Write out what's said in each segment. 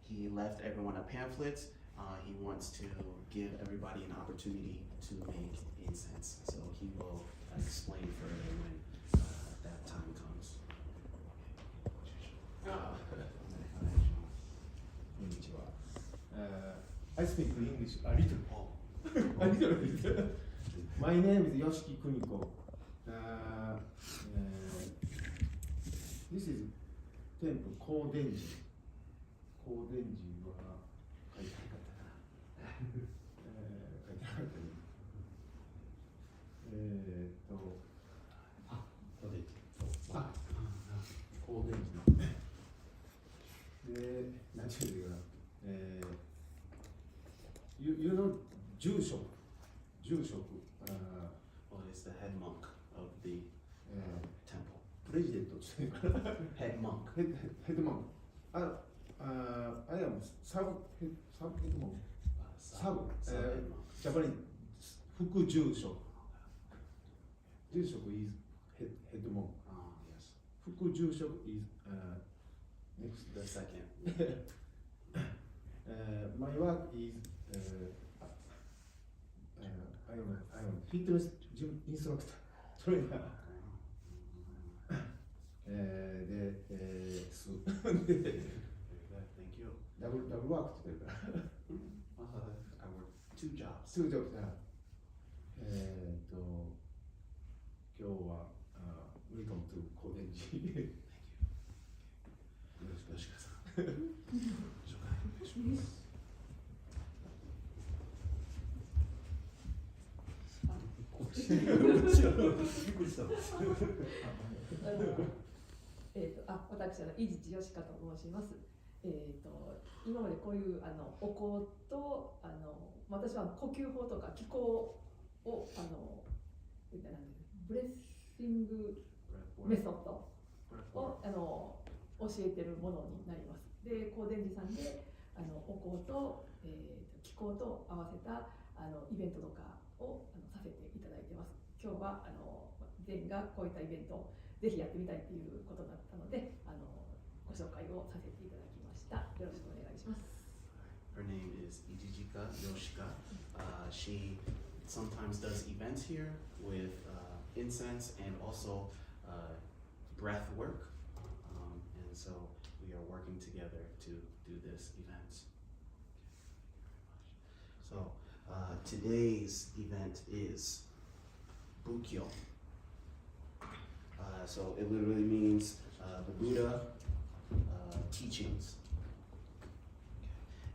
He left everyone a pamphlet. He wants to give everybody an opportunity to make incense. So he will explain further when that time comes. I speak English a little. A little bit. My name is Jonnykimchee. This is temple Kodenji. Kodenji は書いてなかったかな。書いてなかったね。高電寺の。で、何て言うかな。you know 住職。Well, he's the head monk of the temple. プレジデントっていうかな。Head monk. ヘッドマン。I am サブヘッドマン。ジャパニーズ副住職。住職 is head monk. Yes. 副住職 is next. The second. My work is I am fitness gym instructor. Trainer. です。Thank you. ダブルワークって言ってるから。I work 2 jobs. 2 jobs. 今日はWelcome to 高電寺。よろしくお願いします。紹介お願いします。私井地よしかと申します。今までこういうお香と私は呼吸法とか気候をブレッシングメソッドを教えてるものになります。で、高伝寺さんでお香と、気候と合わせたイベントとかをさせていただいてます。今日は全員がこういったイベントをぜひやってみたいということだったのでご紹介をさせていただきました。よろしくお願いします。Her name is Ijijika Yoshika. She sometimes does events here with incense and also breath work. And so we are working together to do this event. So today's event is Bukyo. So it literally means the Buddha teachings.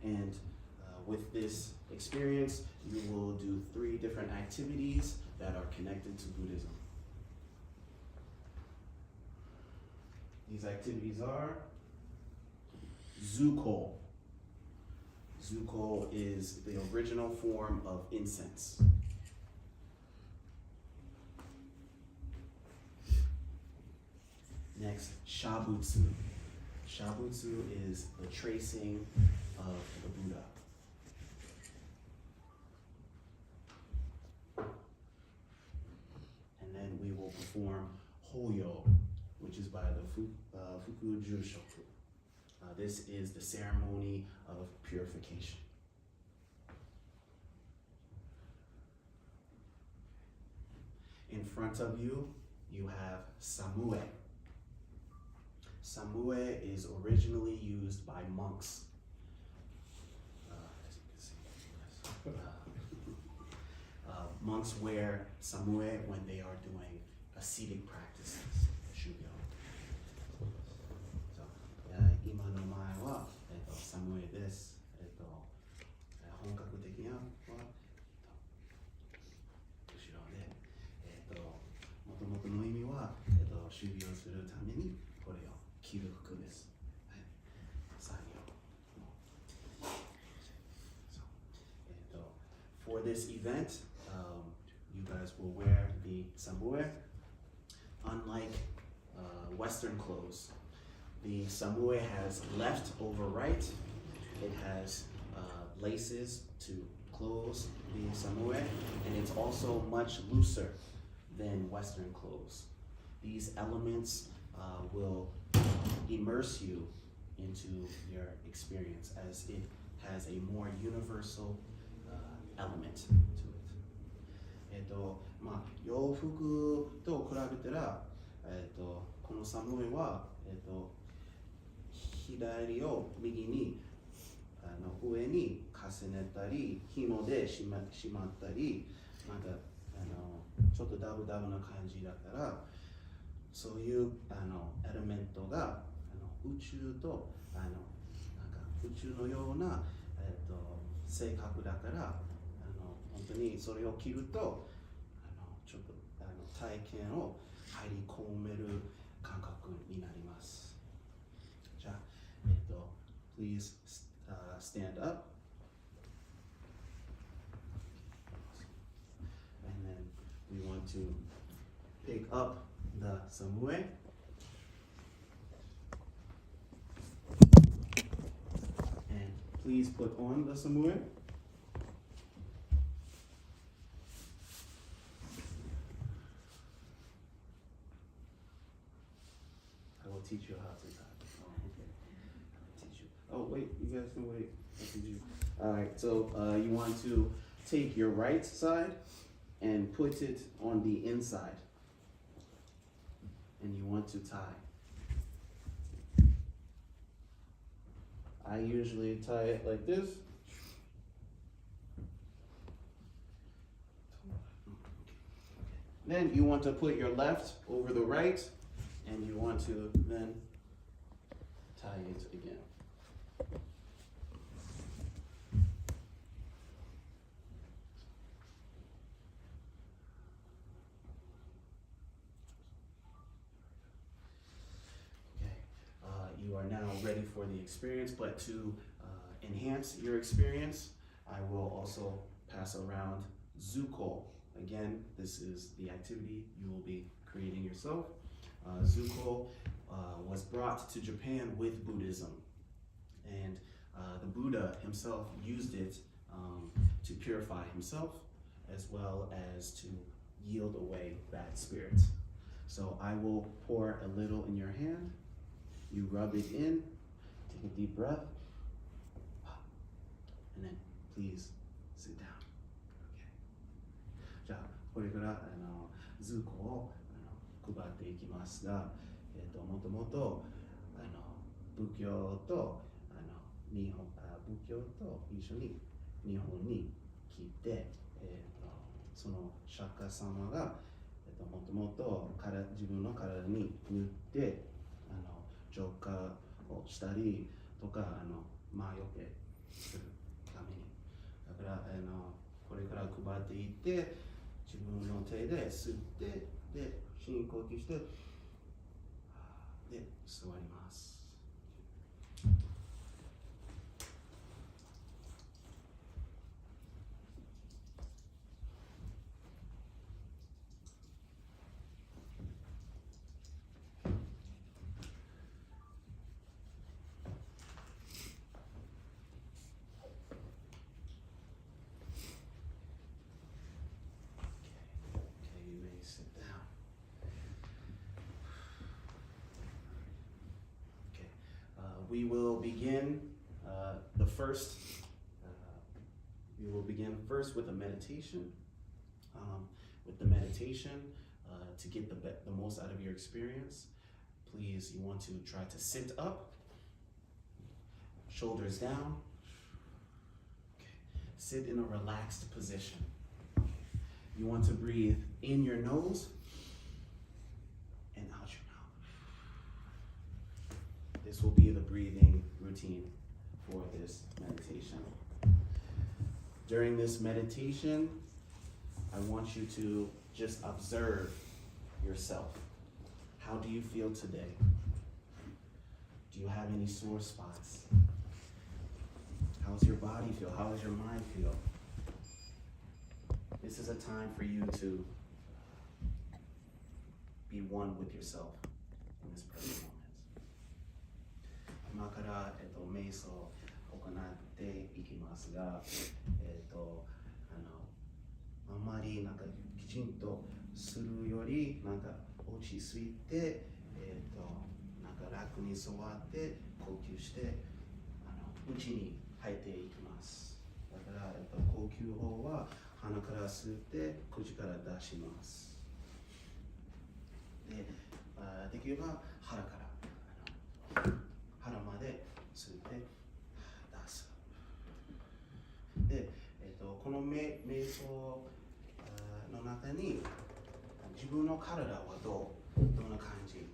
And with this experience, you will do 3 different activities that are connected to Buddhism. These activities are Zuko. Zuko is the original form of incense. Next, Shabutsu. Shabutsu is the tracing of the Buddha. And then we will perform Hoyo, which is by the Fukujushoku. This is the ceremony of purification. In front of you, you have Samue. Samue is originally used by monks. As you can see, monks wear samue when they are doing ascetic practices. Shugyo. So, 今の前はsamue です。本格的なは後ろで、もともとの意味は修行するためにこれを着る服です。作業。For this event, you guys will wear the samue. Unlike Western clothes, the samue has left over right. It has laces to close the samue, and it's also much looser than Western clothes. These elements will immerse you into your experience, as it has a more universal element to it. まあ、洋服と比べたら、このサムエは、左を右に上に重ねたり、紐でしまったり、またちょっとダブダブな感じだから、そういうエレメントが宇宙となんか宇宙のような、性格だから本当にそれを着るとちょっと体験を入り込める感覚になります。じゃあ、please stand up. And then we want to pick up the samue. And please put on the samue. I will teach you how to tie. Oh, okay. I'll teach you. Oh, wait, you guys can wait. I'll teach you. All right, so you want to take your right side and put it on the inside. And you want to tie. I usually tie it like this. Then you want to put your left over the right, and you want to then tie it again. You are now ready for the experience, but to enhance your experience, I will also pass around Zuko. Again, this is the activity you will be creating yourself. Zuko was brought to Japan with Buddhism, and the Buddha himself used it to purify himself as well as to yield away bad spirits. So I will pour a little in your hand. You rub it in, take a deep breath, and then please sit down. Okay. じゃあこれから図工を配っていきますが、もともと仏教と仏教と一緒に日本に来て、その釈迦様がもともと自分の体に塗って浄化をしたりとか魔除けするためにだからこれから配っていって自分の手で吸ってで深呼吸してで座ります。We will begin first with a meditation. With the meditation, to get the most out of your experience, please, you want to try to sit up, shoulders down. Okay. Sit in a relaxed position. You want to breathe in your nose and out your mouth. This will be the breathing routine for this meditation. During this meditation, I want you to just observe yourself. How do you feel today? Do you have any sore spots? How does your body feel? How does your mind feel? This is a time for you to be one with yourself in this present moment. 今から、瞑想を行っていきますが、あまりなんかきちんとするよりなんか落ち着いて、なんか楽に座って呼吸して内に入っていきます。だから、呼吸法は鼻から吸って口から出します。で、できれば腹から腹まで吸って出す。で、この瞑想の中に自分の体はどんな感じ、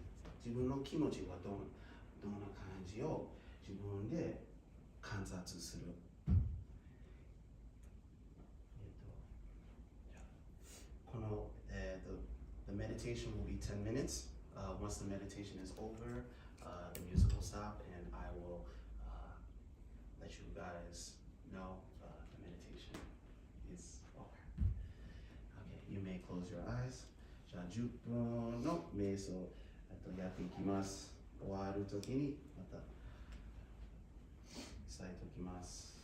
自分の気持ちはどんな感じを自分で観察する。この、the meditation will be 10 minutes. Once the meditation is over, the music will stop and I will let you guys know the meditation is over. Okay, you may close your eyes. じゃあ10分の瞑想やっていきます。終わるときにまた伝えておきます。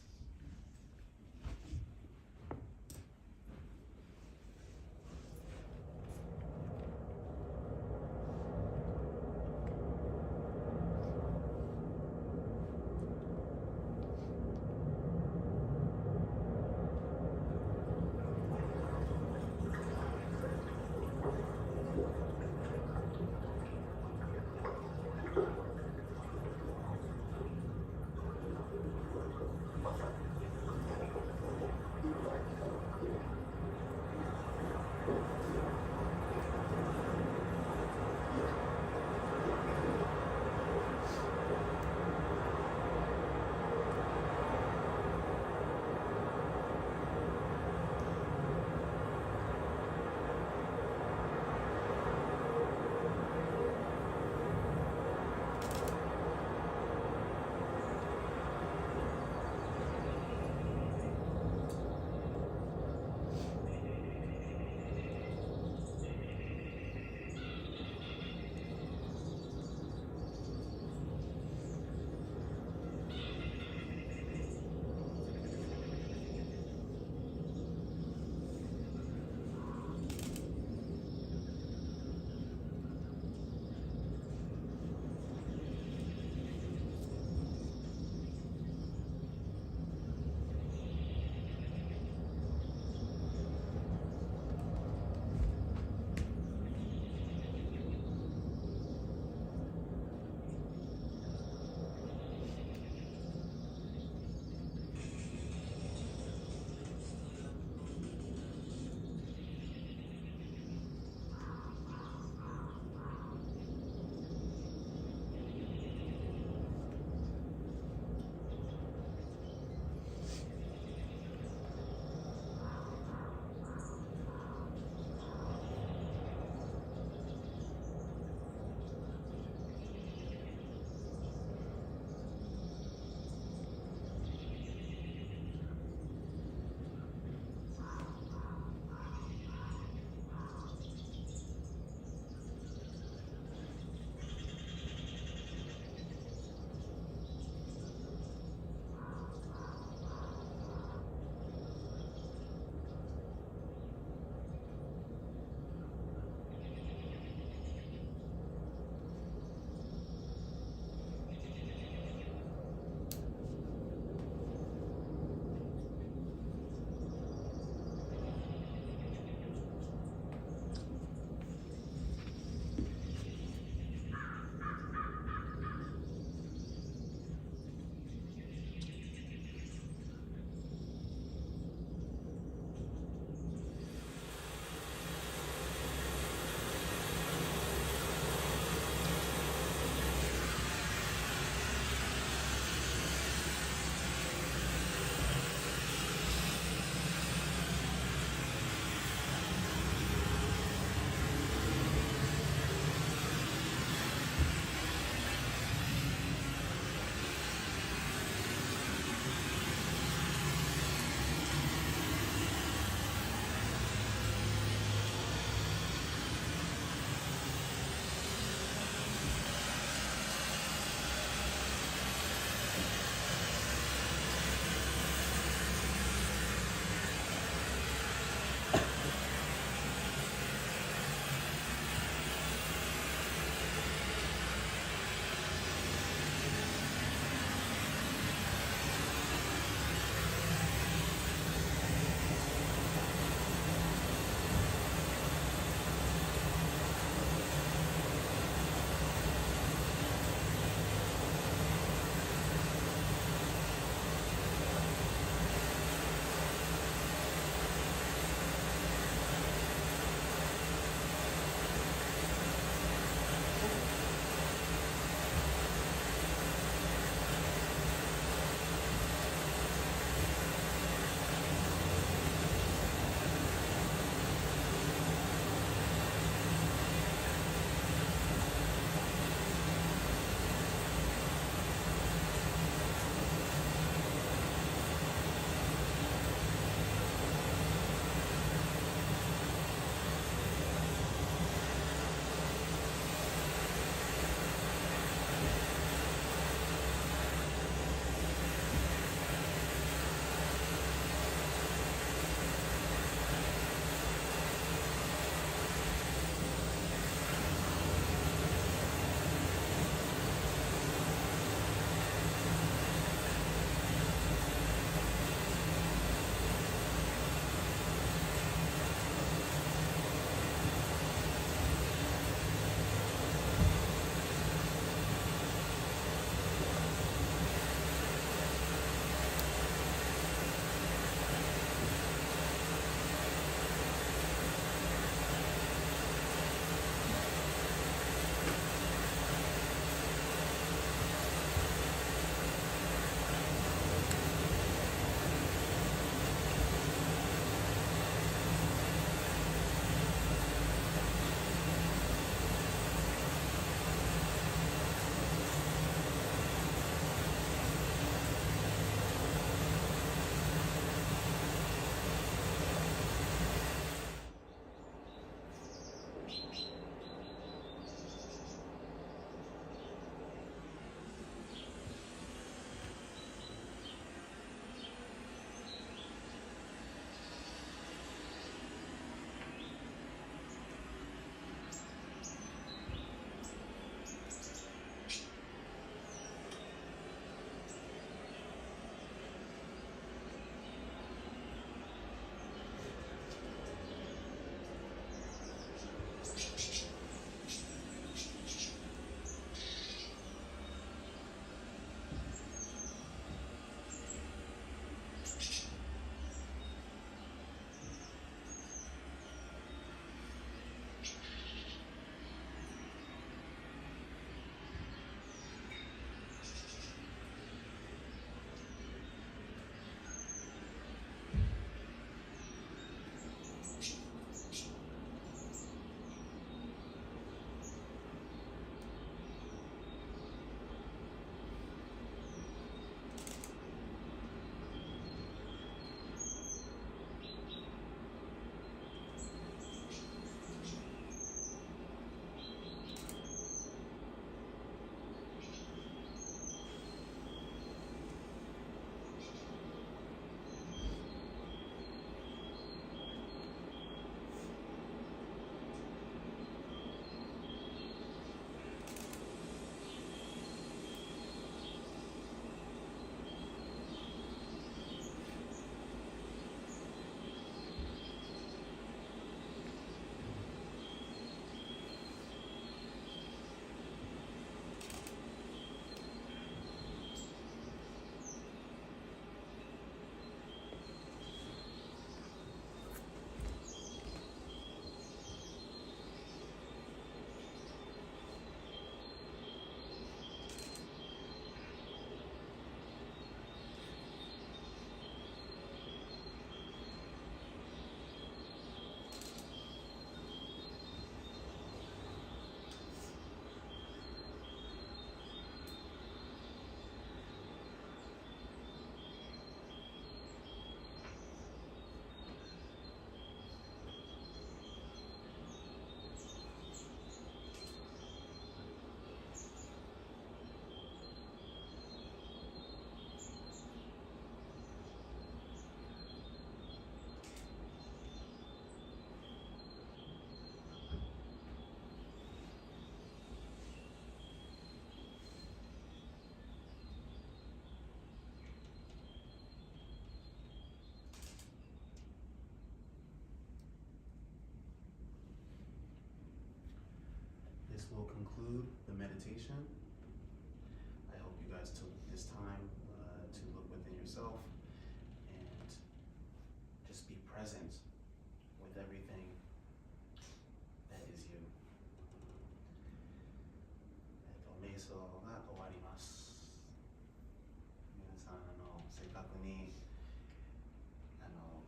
conclude the meditation. I hope you guys took this time to look within yourself and just be present with everything that is you. 瞑想が終わります。皆さん正確に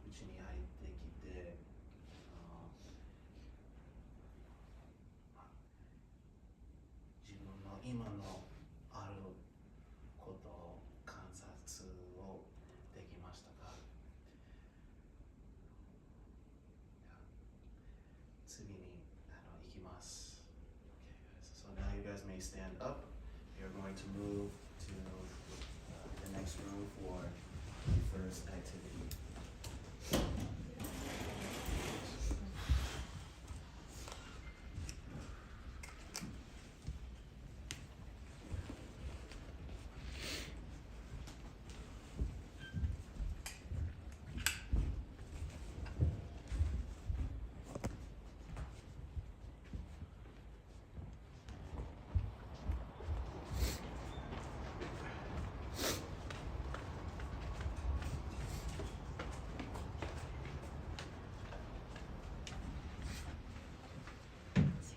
うちに入ってきて自分の今のあることを観察をできましたか？次に行きます。Okay, guys. So now you guys may stand up. You're going to move to the next room for the first activity.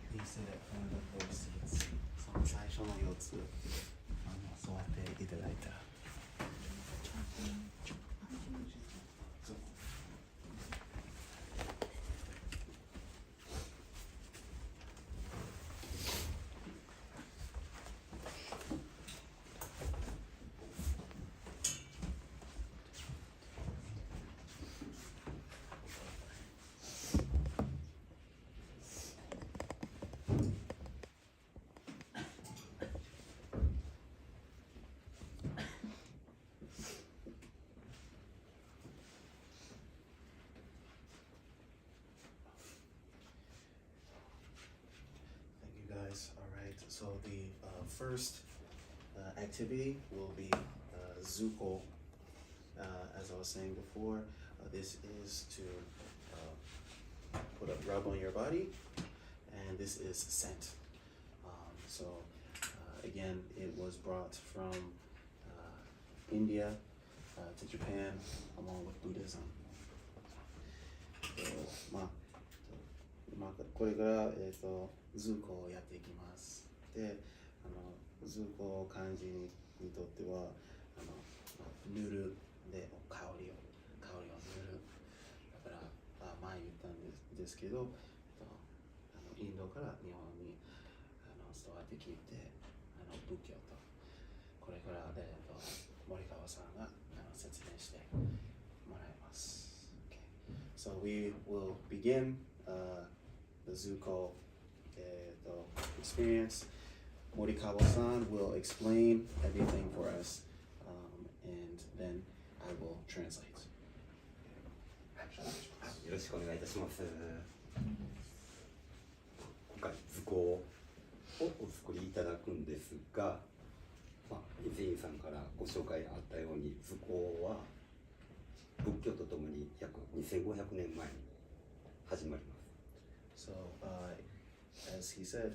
Please sit at one of the four seats. その最初の4つ座っていただいたら。All right, so the first activity will be Zuko. As I was saying before, this is to put a rub on your body, and this is scent. So again, it was brought from India to Japan along with Buddhism. これからズーコをやっていきます。で、ズーコを漢字にとっては塗るで香りを塗る。だから前言ったんですけど、インドから日本に伝わってきて仏教とこれから森川さんが説明してもらいます。Okay. So we will begin the Zuko experience. Morikawa-san will explain everything for us, and then I will translate. よろしくお願いいたします。今回図工をお作りいただくんですが、伊勢院さんからご紹介あったように図工は仏教とともに約2500年前に始まります。So, as he said,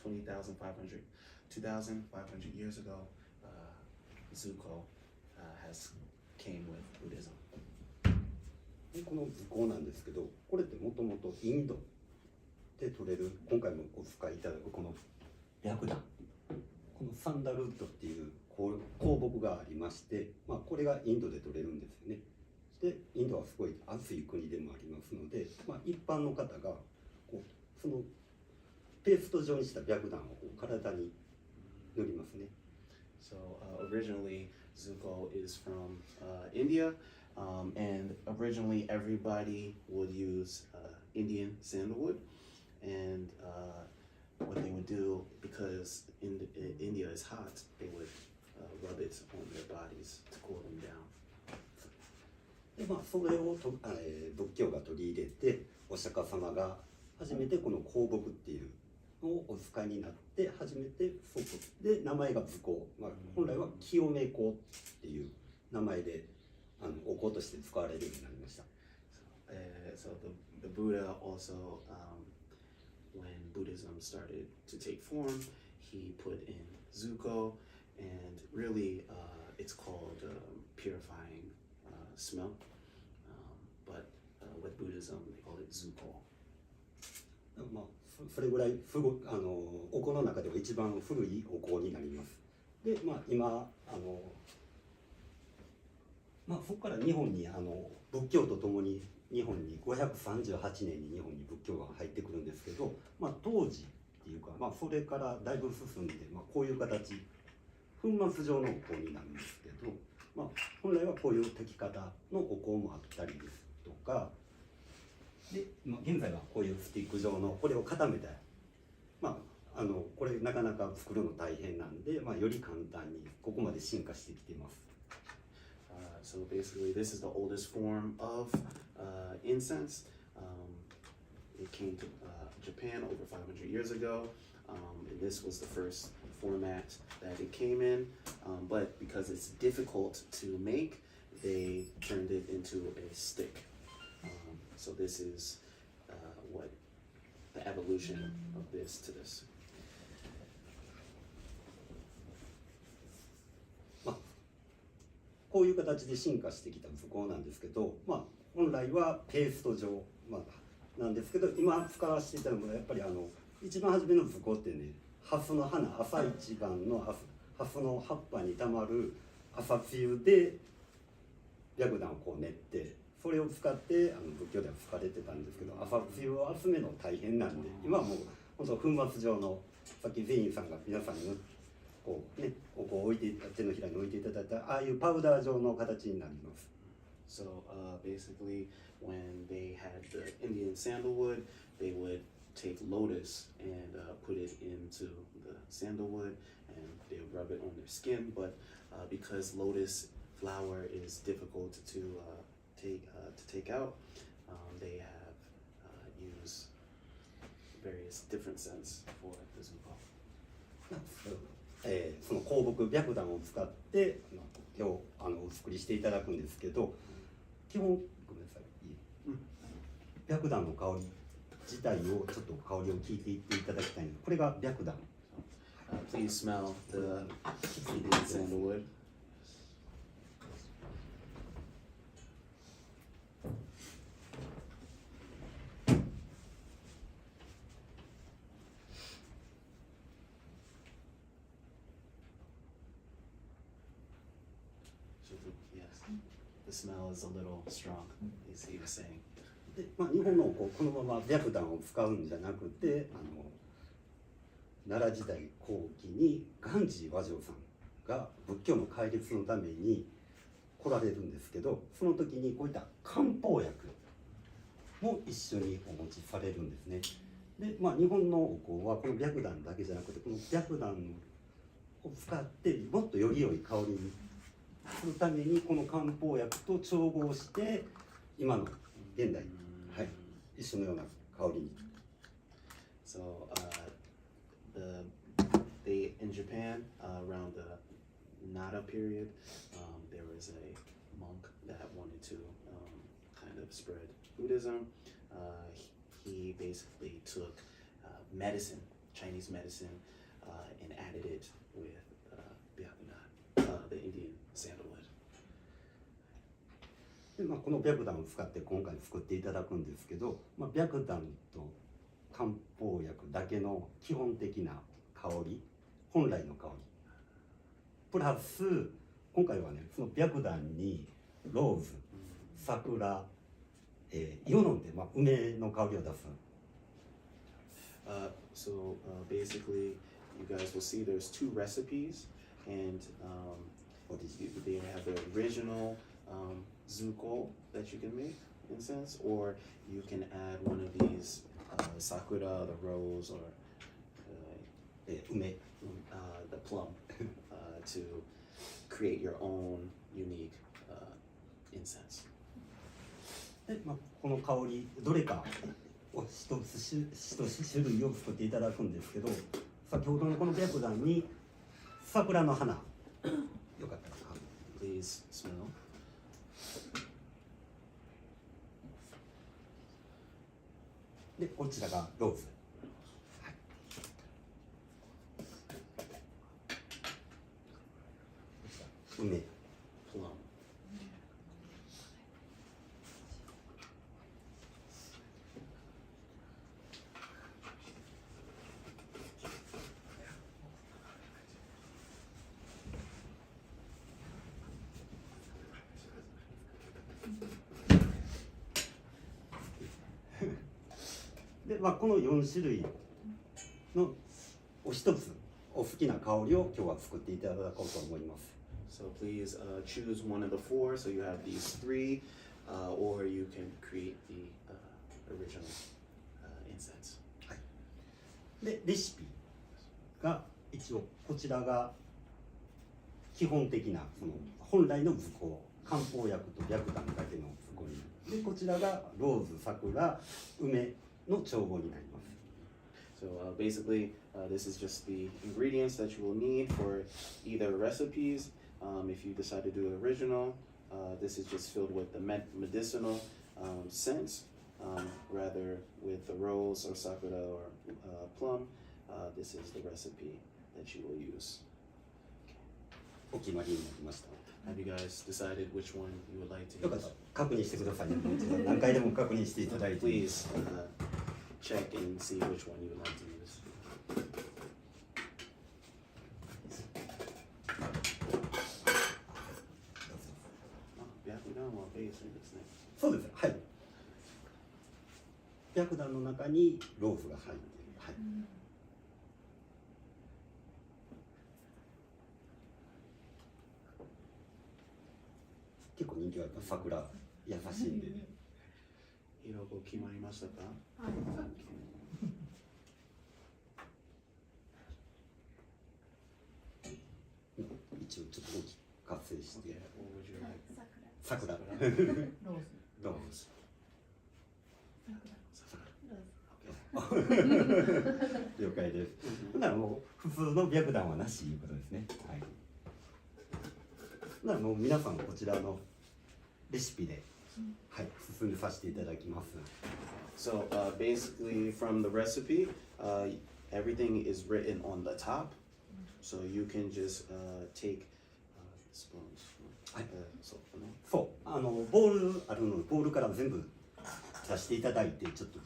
2,500 years ago, Zuko has came with Buddhism. この図工なんですけど、これってもともとインドで取れる、今回もお使いいただくこの白檀、このサンダルウッドっていう香木がありまして、これがインドで取れるんですよね。で、インドはすごい暑い国でもありますので、一般の方がそのペースト状にした白檀を体に塗りますね。So originally Zuko is from India, and originally everybody would use Indian sandalwood, and what they would do, because India is hot, they would rub it on their bodies to cool them down. でそれを仏教が取り入れて、お釈迦様が初めてこの香木っていうのをお使いになって初めてで名前が図工、本来は清め香っていう名前でお香として使われるようになりました。So the Buddha also when Buddhism started to take form, he put in Zuko, and really it's called purifying smell, but with Buddhism they call it Zuko. まあ、それぐらいお香の中では一番古いお香になります。で、まあ、今まあ、そこから日本に仏教とともに日本に538年に日本に仏教が入ってくるんですけど、まあ、当時っていうか、まあ、それからだいぶ進んで、まあ、こういう形粉末状のお香になるんですけど、まあ、本来はこういう炊き方のお香もあったりですとかで、まあ、現在はこういうスティック状のこれを固めた、まあ、これなかなか作るの大変なんで、まあ、より簡単にここまで進化してきています。So basically, this is the oldest form of incense. It came to Japan over 500 years ago, and this was the first format that it came in. But because it's difficult to make, they turned it into a stick. So this is what the evolution of this to this. こういう形で進化してきた図工なんですけど、まあ、本来はペースト状、まあ、なんですけど今使わせていただくのはやっぱり一番初めの図工ってね、ハスの花、朝一番のハスの葉っぱにたまる朝露で白檀をこう練って、それを使って仏教では使われてたんですけど、朝露を集めるの大変なんで、今はもう本当粉末状の、さっき全員さんが皆さんにこうね、こう置いて手のひらに置いていただいたああいうパウダー状の形になります。So basically, when they had the Indian sandalwood, they would take lotus and put it into the sandalwood, and they would rub it on their skin. But because lotus flower is difficult to take out, they have used various different scents for the zuko. その香木白檀を使って今日お作りしていただくんですけど、基本ごめんなさい、白檀の香り自体をちょっと香りを聞いていっていただきたいので、これが白檀。Please smell the Indian sandalwood. Yes, the smell is a little strong, as he was saying. で、まあ、日本のこのまま白檀を使うんじゃなくて、奈良時代後期に鑑真和上さんが仏教の戒律のために来られるんですけど、その時にこういった漢方薬も一緒にお持ちされるんですね。で、まあ、日本のお香はこの白檀だけじゃなくて、この白檀を使ってもっとより良い香りにするためにこの漢方薬と調合して今の現代、はい、一緒のような香りに。So they in Japan around the Nara period, there was a monk that wanted to kind of spread Buddhism. He basically took medicine, Chinese medicine, and added it with the Indian sandalwood. で、まあ、この白檀を使って今回作っていただくんですけど、まあ、白檀と漢方薬だけの基本的な香り、本来の香りプラス今回はね、その白檀にローズ、桜、イオノンって、まあ、梅の香りを出す。So basically, you guys will see there's two recipes, and they have the original zuko that you can make incense, or you can add one of these sakura, the rose, or ume, the plum, to create your own unique incense. で、まあ、この香りどれかを一つ種類を作っていただくんですけど、先ほどのこの白檀に桜の花よかったですか。 Please smell. でこちらがローズ。で、まあ、この4種類のお一つお好きな香りを今日は作っていただこうと思います。So please choose one of the four. So you have these three, or you can create the original incense. でレシピが一応こちらが基本的なその本来の図工、漢方薬と白檀だけの図工になる。でこちらがローズ、桜、梅の調合になります。So basically, this is just the ingredients that you will need for either recipes. If you decide to do original, this is just filled with the medicinal scents, rather with the rose or sakura or plum. This is the recipe that you will use. お決まりになりました。Have you guys decided which one you would like to よかっ use? たら確認してくださいね。もう一度何回でも確認していただいて。 Please check and see which one you would like to use. 白檀はベースですね。そうです。はい。白檀の中にローズが入っている。はい。結構人気はやっぱ桜優しいんでね。色が決まりましたか？はい。一応ちょっと大きく活性して。 Yeah, what would you like? 桜。ローズ。ローズ。了解です。ほんならもう普通の白檀はなしということですね。はい。ほんならもう皆さんこちらのレシピで、はい、進めさせていただきます。 So basically, from the recipe, everything is written on the top. So you can just take spoons. はい。そうかな。そうボールあるのでボールから全部出していただいてちょっと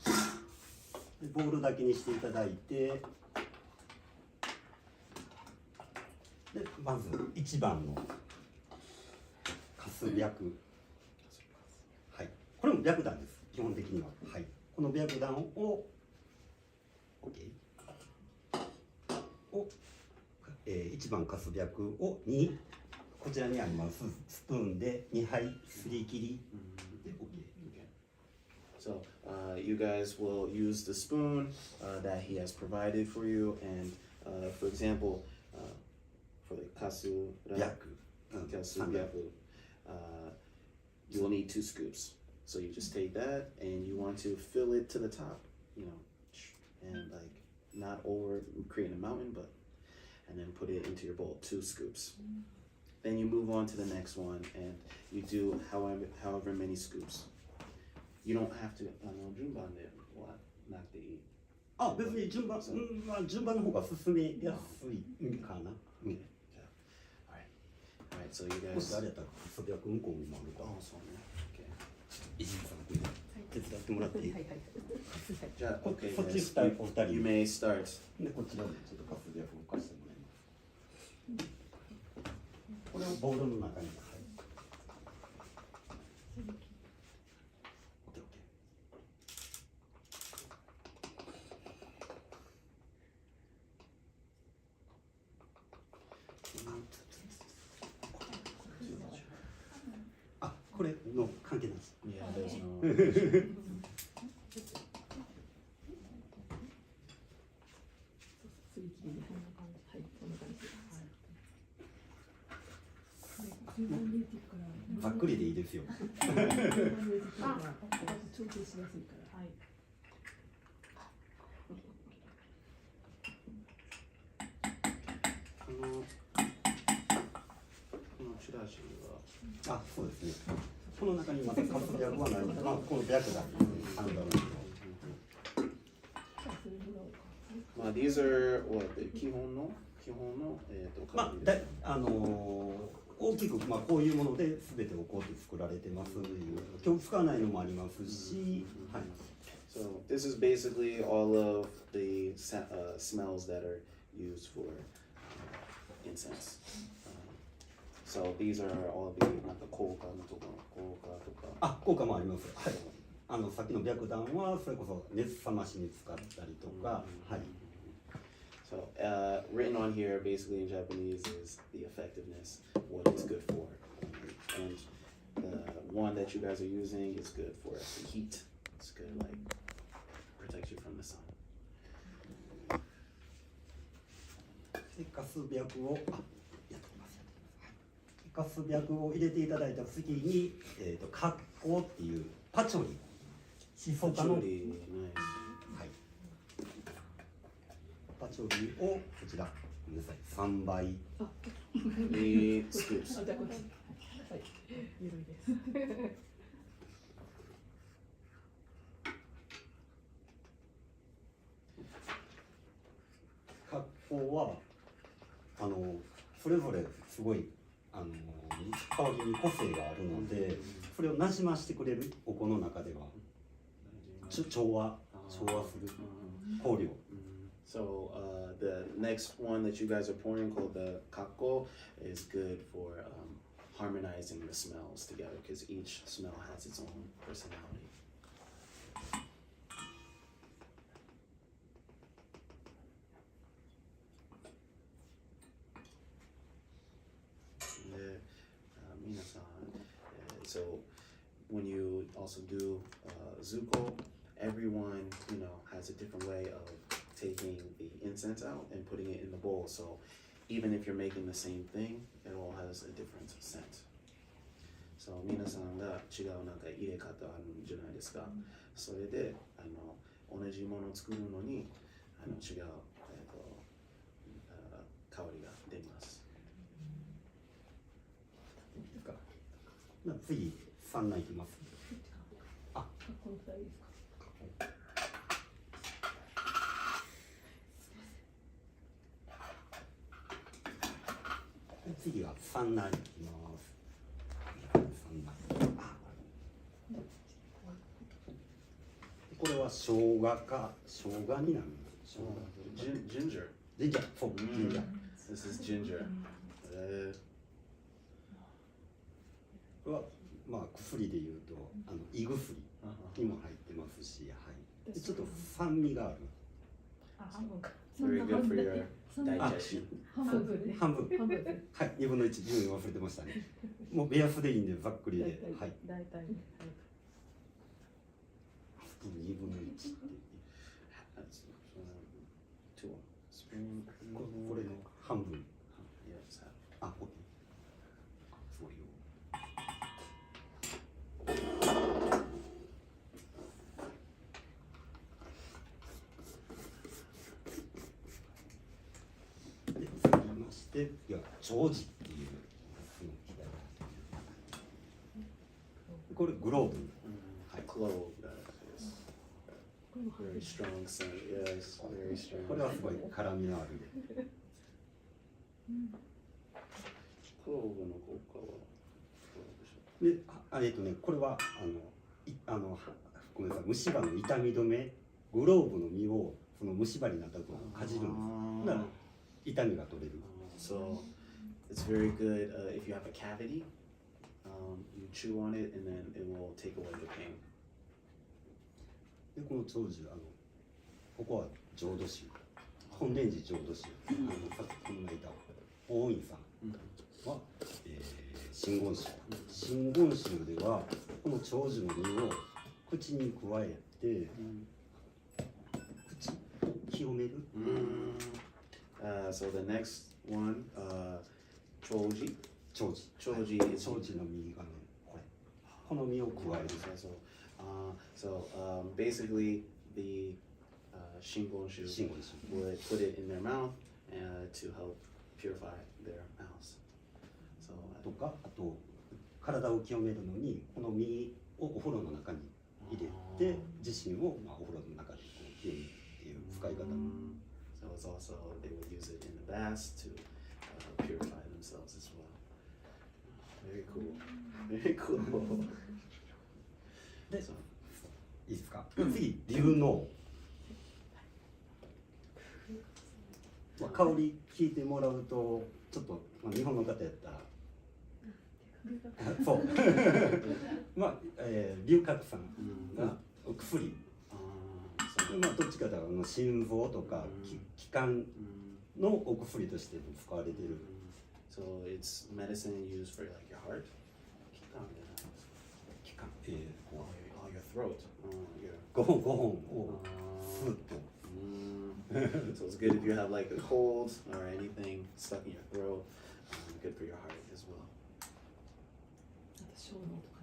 でボールだけにしていただいてでまず1番のカス白、はい、これも白檀です基本的には、はい、この白檀を OK を、1番カス白を2こちらにありますスプーンで2杯すり切りで OK。 So you guys will use the spoon that he has provided for you, and for example, for the kasu byaku, you will need 2 scoops. So you just take that and you want to fill it to the top, you know, and like not over creating a mountain, but and then put it into your bowl, 2 scoops. Then you move on to the next one and you do however many scoops. You don't have to 順番ではなくていい。あ、別に順番、まあ順番の方が進めやすいかな。Alright, so you もし guys. あれやったらカス白向こうにもあるから。 Oh, そうね。Okay. 石井さんこれ手伝ってもらっていい？はいはい。じゃあ、OK そっちです。お二人 You may start. でこちらでちょっとカス白を貸してもらいます。これをボウルの中に。あ、これの関係ないです。Yeah, there's no. すり切りでこんな感じ。はい、こんな感じ。ざっくりでいいですよ。調整しやすいから。はい。このチラシは。あ、そうですね。この中にまたカス白はないんだ。まあこの白檀サンダルの。まあ these are what 基本のまあだ大きくまあこういうもので全てをこうって作られてます。今日使わないのもありますし、はい。So this is basically all of the smells that are used for incense. So these are all the なんか効果とかあ、効果もあります。はい。さっきの白檀はそれこそ熱冷ましに使ったりとか、はい。So, written on here basically in Japanese is the effectiveness, what it's good for. And the one that you guys are using is good for the heat. It's good, like, protect you from the sun. でカス白をカス白を入れていただいた次に、格好っていうパチョリ、シソ科の、はい、パチョリをこちらごめんなさい3倍。scoops. あ、じゃあこっち。はい、ゆるいです。格好はそれぞれすごい香りに個性があるので、それをなじましてくれるお香の中では調和する香料。So the next one that you guys are pouring called the kako is good for harmonizing the smells together because each smell has its own personality. So when you also do zuko, everyone has a different way of taking the incense out and putting it in the bowl. So even if you're making the same thing, it all has a different scent. So 皆さんが違うなんか入れ方あるんじゃないですか。それで同じものを作るのに違う香りが出ます。次3内いきます。あ、この2人ですか。次は3内いきます。これは生姜になる。Ginger. そう、ジンジャー。This is ginger. これはまあ薬でいうと胃薬にも入ってますし、はい。ちょっと酸味がある。あ、半分か。Very good for your digestion. 半分ね。半分。はい、2分の1、順位忘れてましたね。もう目安でいいんでざっくりで、はい。大体。2分の1って。これの半分。あ、OK。そうよ。で、続きまして、長寿っていうこれグローブ。Clove. Very strong scent. Yes, very strong. これはすごい辛みのある。クローブの効果はで、これはごめんなさい、虫歯の痛み止め、グローブの実をその虫歯になったところかじるんです。だから痛みが取れる。So it's very good if you have a cavity. You chew on it and then it will take away the pain. で、この長寿、ここは浄土宗、本蓮寺浄土宗、さっきこんないた大院さんは、真言宗。真言宗ではこの長寿の実を口に加えて、口を清める。So the next one, choji. 長寿。長寿の実がね、この実を加える。So basically, the Shingon-shu would put it in their mouth to help purify their mouths. So とか、あと体を清めるのにこの実をお風呂の中に入れて、自身をお風呂の中で清めるっていう使い方。So it's also they would use it in the baths to purify themselves as well. Very cool. Very cool. で、いいですか。次、龍能。香り聞いてもらうと、ちょっと、日本の方やったら。そう。龍角散が薬。 So, まあどっちかというと心臓とか気管のお薬として使われている。so it's medicine used for like your heart. 気管、Oh, your throat. Your 5本をスーッと。So it's good if you have like a cold or anything stuck in your throat. Good for your heart as well. あと小脳とか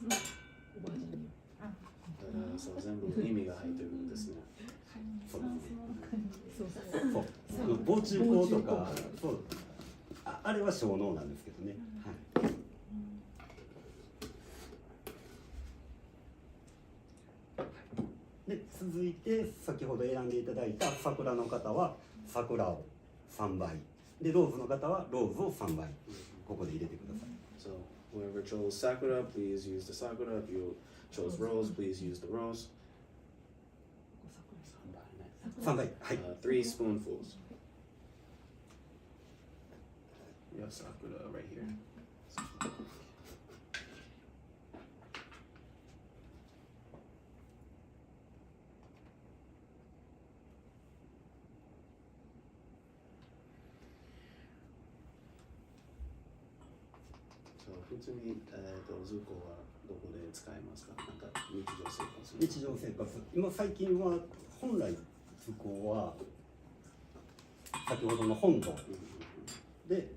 ね。おばあちゃんに。そう全部意味が入ってるんですね。そうですね。そうそう。そう。防虫法とか、そう。あれは小脳なんですけどね。はい。で続いて先ほど選んでいただいた桜の方は桜を3倍でローズの方はローズを3倍ここで入れてください。 So whoever chose sakura, please use the sakura. If you chose rose, please use the rose. 3倍、はい。 3 spoonfuls. You have sakura right here. So 普通にズコはどこで使いますか？なんか日常生活。日常生活、今最近は本来図工は先ほどの本堂で、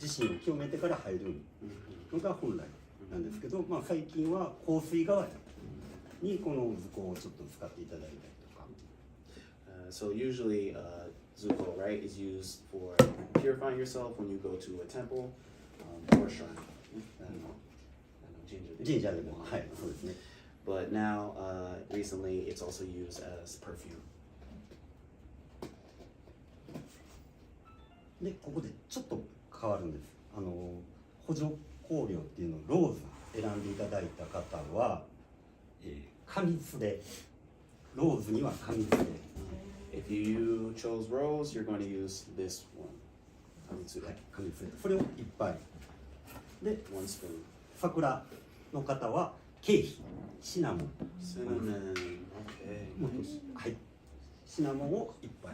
自身を清めてから入るのが本来なんですけど、まあ、最近は香水代わりにこの図工をちょっと使っていただいたりとか。So usually zuko, right, is used for purifying yourself when you go to a temple or shrine. 神社でも、はい、そうですね。But now, recently, it's also used as perfume. で、ここでちょっと変わるんです。補助香料っていうのをローズ選んでいただいた方は、過蜜で、ローズには過蜜で。If you chose rose, you're going to use this one. はい、過蜜で。それを1杯。で、 1 spoon. 桜の方は経費、シナモン。Cinnamon. Okay. はい。シナモンを1杯。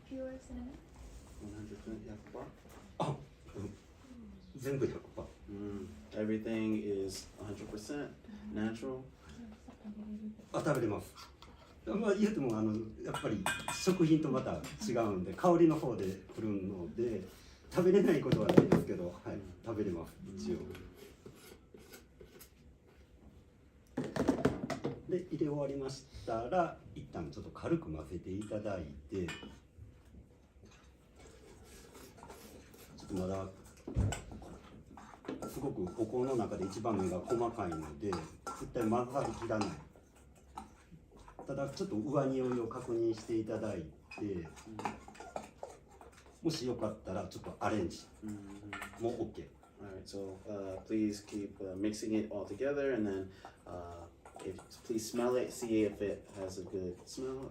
Pure cinnamon? 100%. あ、全部100%。Everything is 100% natural. あ、食べれます。まあ言うてもやっぱり食品とまた違うんで香りの方で来るので食べれないことはないですけど、はい、食べれます一応。で入れ終わりましたら一旦ちょっと軽く混ぜていただいて、ちょっとまだすごくお香の中で一番目が細かいので絶対混ざりきらない。ただちょっと上匂いを確認していただいて、もしよかったらちょっとアレンジも OK。 Alright, so please keep mixing it all together and then please smell it, see if it has a good smell.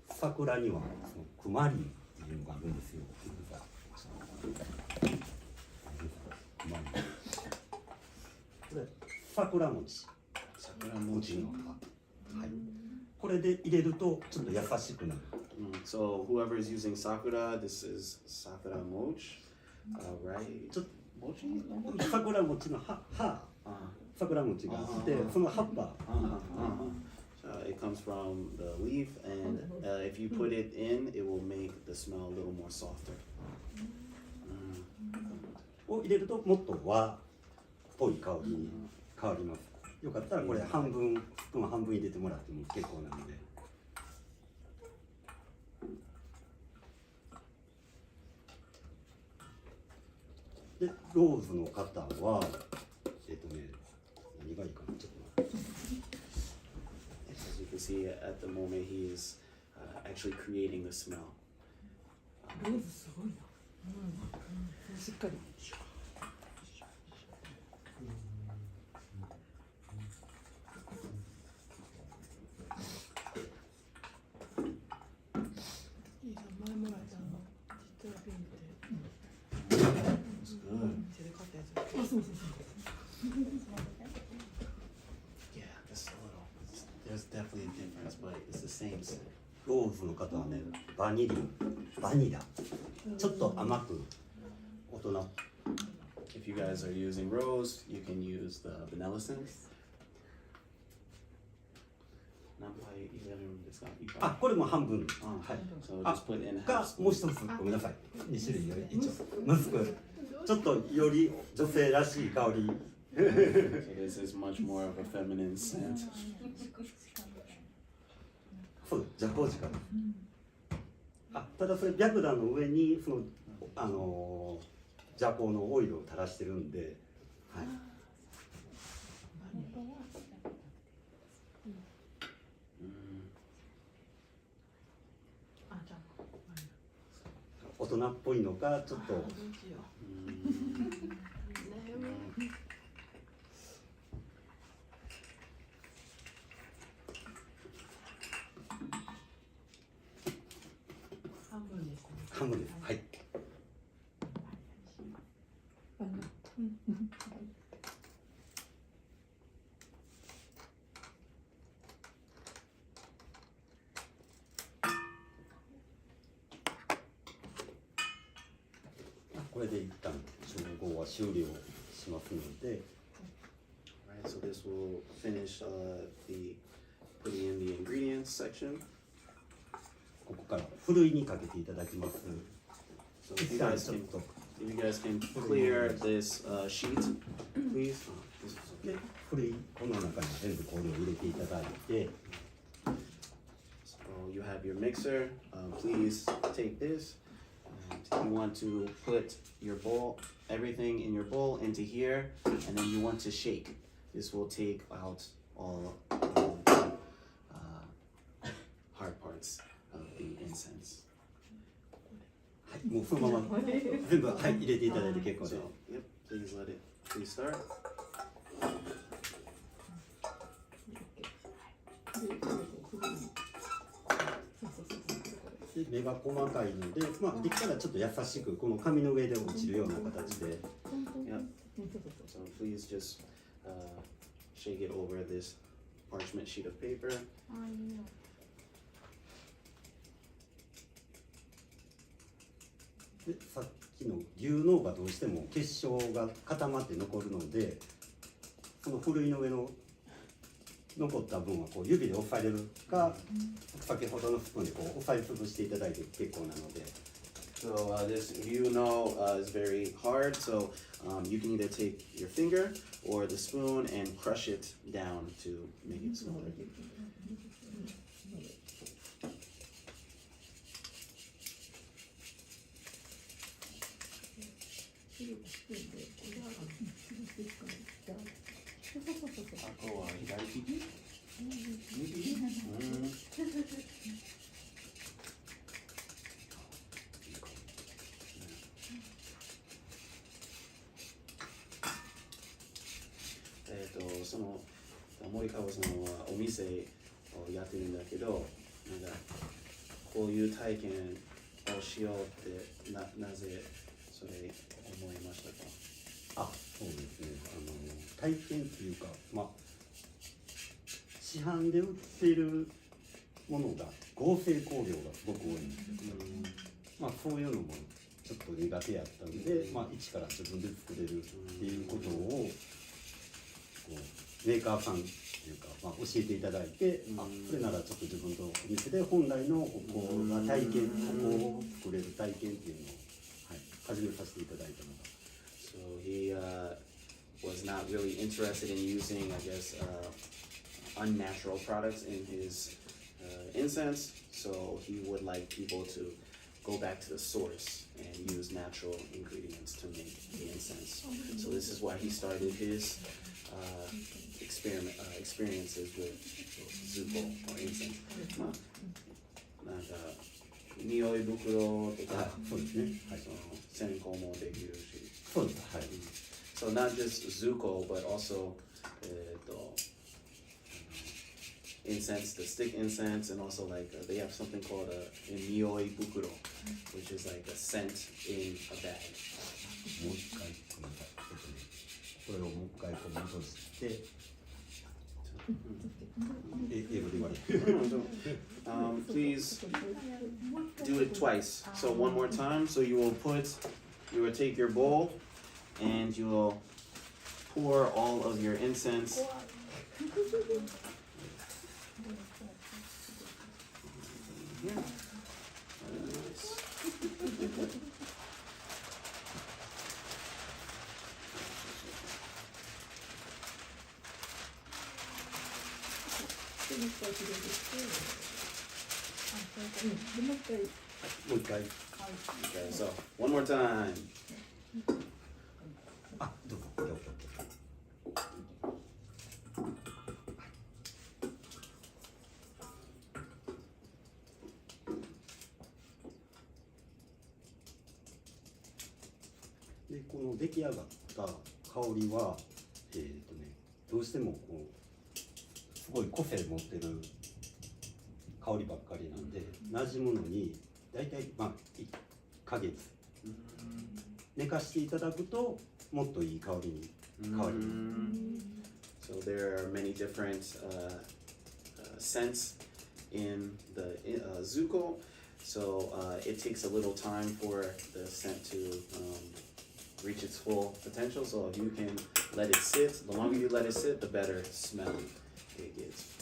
桜にはそのクマリンっていうのがあるんですよ。これ桜餅。桜餅の葉。はい。これで入れるとちょっと優しくなる。So whoever is using sakura, this is sakura mochi, right? ちょっと桜餅の葉、桜餅があって、その葉っぱ。It comes from the leaf, and if you put it in, it will make the smell a little more softer. を入れるともっと和っぽい香りに変わります。よかったらこれ半分、スプーン半分入れてもらっても結構なので。で、ローズの方は何がいいかな、ちょっと待って。As you can see, at the moment, he is actually creating the smell. ローズすごいな。しっかり。前もらった実はピンク。そうそう。 Yeah, just a little. There's definitely a difference, but it's the same scent. ローズの方はね、バニラ、ちょっと甘く大人。 If you guys are using rose, you can use the vanilla scent. 何杯入れるんですか？あ、これも半分。はい。So あ just put in が half もう spoon. 一つごめんなさい。2種類より一応むずくちょっとより女性らしい香り。 So this is much more of a feminine scent. そうジャコウジカです。あ、ただそれ白檀の上にそのジャコウのオイルを垂らしてるんで、はい。大人っぽいのかちょっと。半分です。はい。これで一旦調合は終了しますので。Alright, so this will finish the putting in the ingredients section. ここからふるいにかけていただきます。 So if you guys can clear this sheet, please. This is で、ふるいこの中に全部これを入れていただいて、 So you have your mixer. Please take this. And you want to put your bowl, everything in your bowl into here, and then you want to shake. This will take out all the hard parts of the incense. はい、もうそのまま全部はい入れていただいて結構で So,。yep, please let it. Please start. で目が細かいので、まあできたらちょっと優しくこの紙の上で落ちるような形で。 Yep. So please just shake it over this parchment sheet of paper. でさっきの牛脳がどうしても結晶が固まって残るので、そのふるいの上の残った分はこう指で押さえれるか、先ほどのスプーンでこう押さえつぶしていただいて結構なので。 So this is very hard. So you can either take your finger or the spoon and crush it down to make it smaller. あとは左利き？右利き？その森川さんはお店をやってるんだけど、なんかこういう体験をしようってなぜそれ思いましたか？あ、そうですね。体験っていうか、まあ市販で売っているものが合成香料がすごく多いんですよ。まあそういうのもちょっと苦手やったんで、まあ一から自分で作れるっていうことをこうメーカーさんっていうか、まあ、教えていただいて、あ、それならちょっと自分とお店で本来のお香が体験、お香を作れる体験っていうのを、はい、始めさせていただいたのが。So he was not really interested in using, I guess, unnatural products in his incense. So he would like people to go back to the source and use natural ingredients to make the incense. So this is why he started his experiences with Zuko or incense. なんか匂い袋とか、そうですね。はい。線香もできるし。そうです。はい。So not just Zuko, but also incense, the stick incense, and also like they have something called a nioi bukuro, which is like a scent in a bag. もう一回ごめんなさい。これをもう一回こう戻して英語で言われる。Please do it twice. So one more time. So you will take your bowl and you will pour all of your incense. Here. Nice.もう一回。Okay, so one more time. あ、どうぞ。了解。で、この出来上がった香りは、どうしてもこうすごい個性持ってる香りばっかりなんで、馴染むのにだいたいまあ1ヶ月寝かしていただくともっといい香りに変わります。 So there are many different scents in the zuko. So it takes a little time for the scent to reach its full potential. So if you can let it sit, the longer you let it sit, the better smell it gets.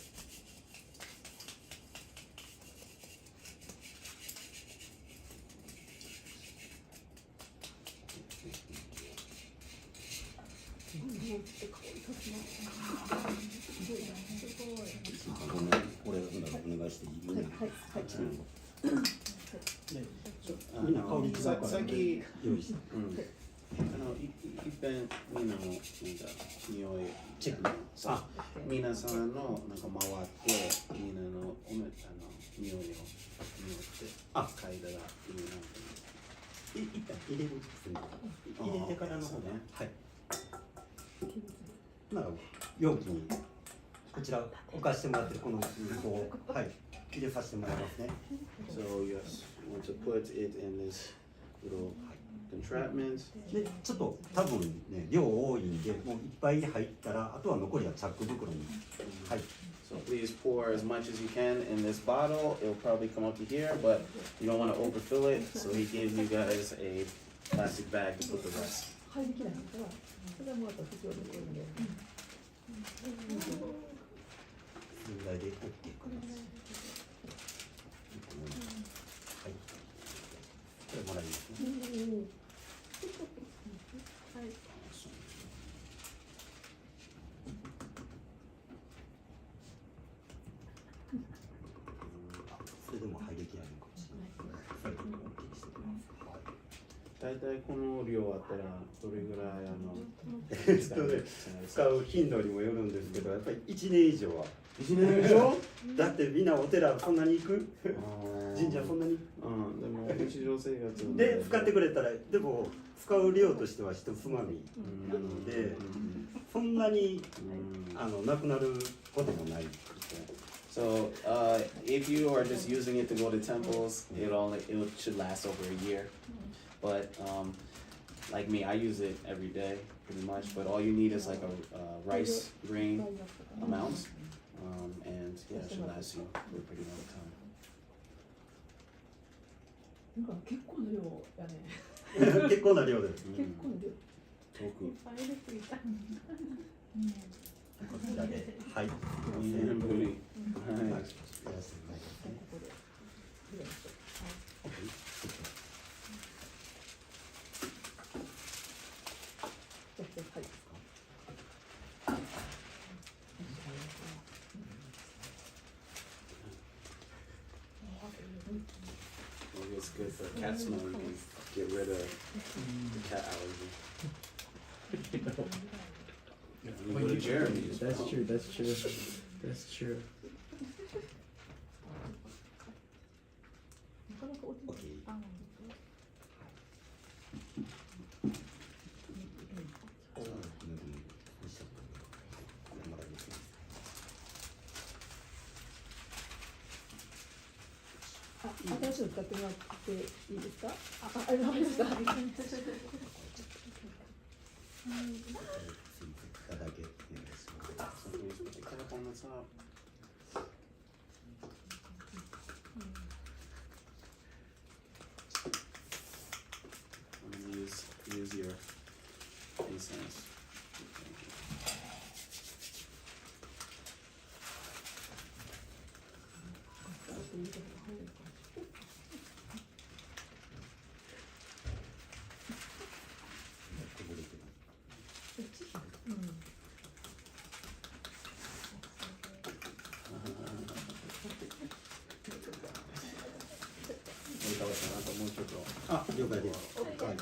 ごめん、これお願いしていい？みんな。みんな香り違うから。さっき用意して。いっぺんみんなのなんか匂いチェック。さ皆さんのなんか回ってみんなの匂いを匂って嗅いだらいいなと一旦入れるんですね。入れてからの方が。はい。なら容器にこちら置かしてもらってこの水をはい入れさせてもらいますね。So yes, you want to put it in this little entrapment. でちょっと多分ね量多いんでもういっぱい入ったらあとは残りはチャック袋にはい。So please pour as much as you can in this bottle. It'll probably come up to here, but you don't want to overfill it. So he gave you guys a plastic bag to put the rest. 入りきらないから、それはもうあと必要でこれで。それぐらいで OK かな。はい。これもらいますね。それでも入りきらないかもしれない。それでも OK にしてください。大体この量あったらどれぐらい使う頻度にもよるんですけど、やっぱり1年以上は。1年以上だってみんなお寺そんなに行く？神社そんなに？うん、でも日常生活で使ってくれたら、でも使う量としては一つまみなので、そんなになくなることもない。So if you are just using it to go to temples, it should last over a year. But like me, I use it every day pretty much. But all you need is like a rice grain amount, and yeah, it should last you for a pretty long time. なんか結構な量やね。結構な量です。結構な量。遠く。こちらで、はい。2年ぶり。はい。ここで入れましょう。はい。はい。 Well, it's good for cat smell. You can get rid of the cat allergy. You go to Jeremy's. That's true. That's true. That's true. なかなか落ちない。あ、新しいの使ってもらっていいですか？ありました。tap on the top. I'm gonna use your incense.あ、了解です。はい。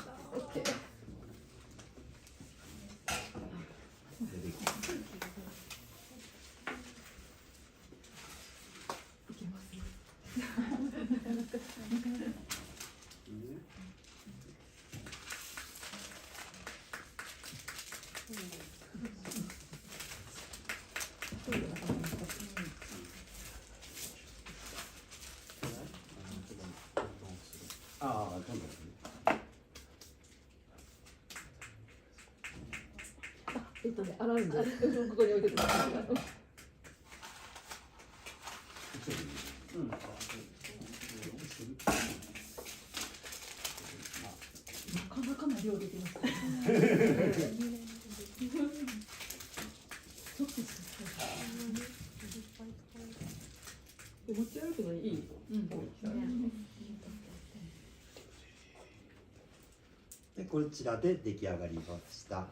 ああ、そうですね。洗うんで、ここに置いてください。なかなかな量できますね。持ち歩くのにいい。で、こちらで出来上がりました。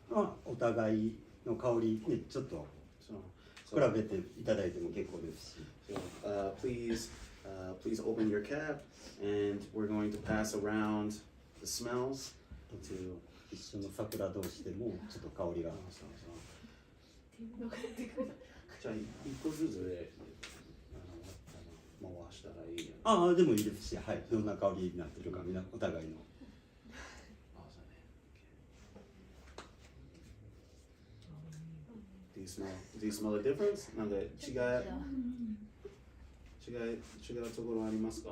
まあ、お互いの香りね、ちょっと So, 比べていただいても結構ですし。so please open your cap, and we're going to pass around the smells to. 一緒の桜同士でもちょっと香りが。じゃあ一個ずつで回したらいいよね。ああ、でもいいですし、はい、どんな香りになってるか、みんなお互いの。Do you smell the difference? なんで違うところありますか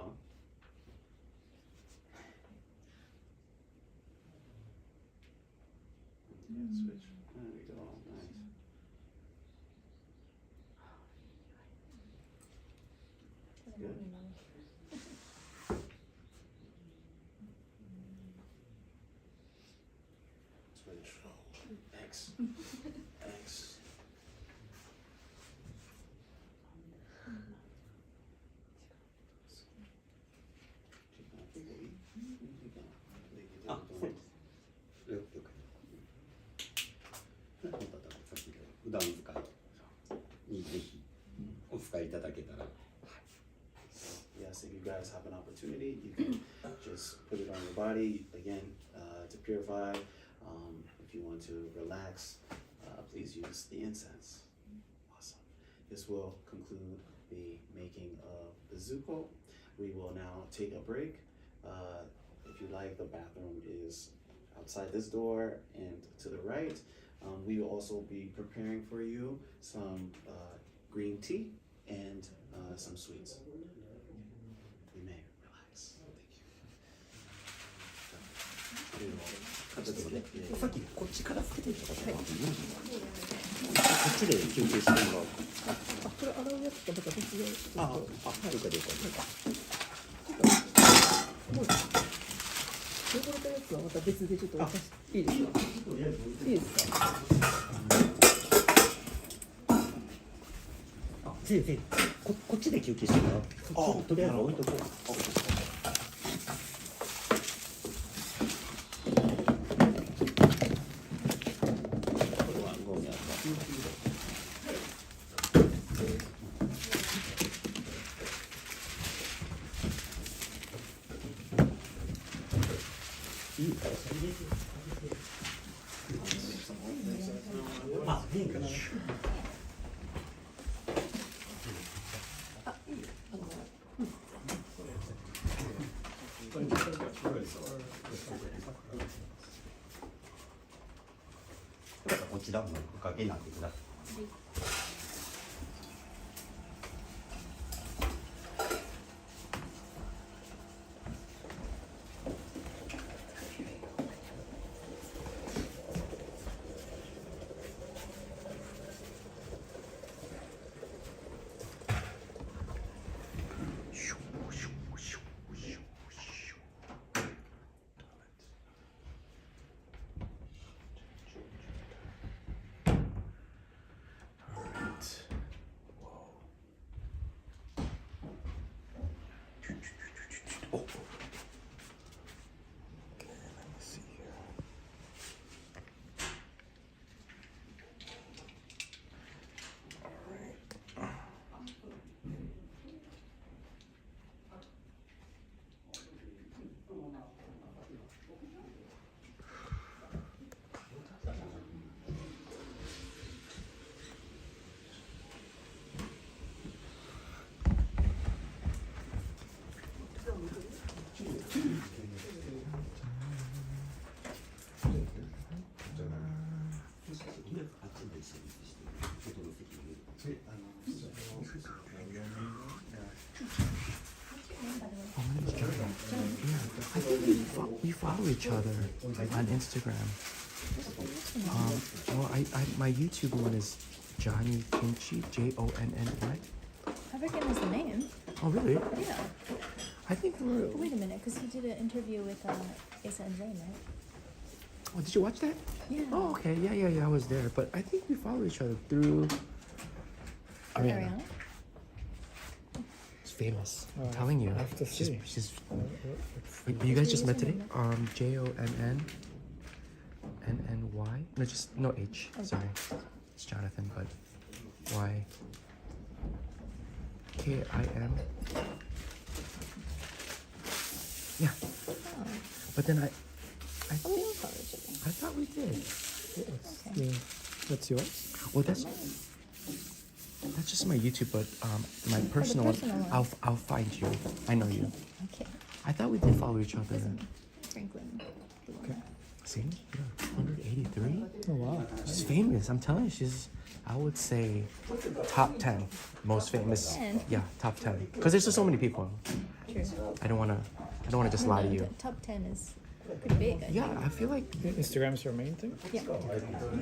？Switch. There we go. Nice. Good. Switch. X. X.あ、そうです。了解。またさっきの普段使いにぜひお使いいただけたら。Yes, if you guys have an opportunity, you can just put it on your body again to purify. If you want to relax, please use the incense. Awesome. This will conclude the making of the zuko. We will now take a break. If you like, the bathroom is outside this door and to the right. We will also be preparing for you some green tea and some sweets. You may relax. Thank you. さっきこっちからつけていただけたら、こっちで休憩してもらおうか。これ洗うやつとまた別で。了解了解。汚れたやつはまた別でちょっと渡していいですか？いいですか？先生、こっちで休憩してもらおう。とりあえず置いとこう。あ、いいんかな。こちらもおかけになってください。we follow each other on Instagram. Well, my YouTube one is Jonnykimchee, Jonny. I recognize the name. Oh, really? Yeah. I think we're. Wait a minute, because he did an interview with Asa and Zayn, right? Oh, did you watch that? Yeah. Oh, okay. Yeah. I was there, but I think we follow each other through. Ariana? She's famous. I'm Oh, telling you. I have to see. She's. Wait, but you guys just met today? Jonny. No, just no H. Okay. Sorry, it's Jonathan, but Y. Kim. Yeah, Oh. but then I Oh, we don't follow each other. I thought we did. Okay. That's yours? Well, that's just my YouTube, but my personal personal one. I'll find you. I know you. Okay. I thought we did follow each other. Franklin. Okay. See, yeah, 183. Oh, wow. She's famous. I'm telling you, she's. I would say top 10 most famous. 10? Yeah, top 10. Because there's just so many people. True. I don't wanna just lie to you. Top 10 is pretty big, I Yeah, think. I feel like Instagram's your main thing? Yeah.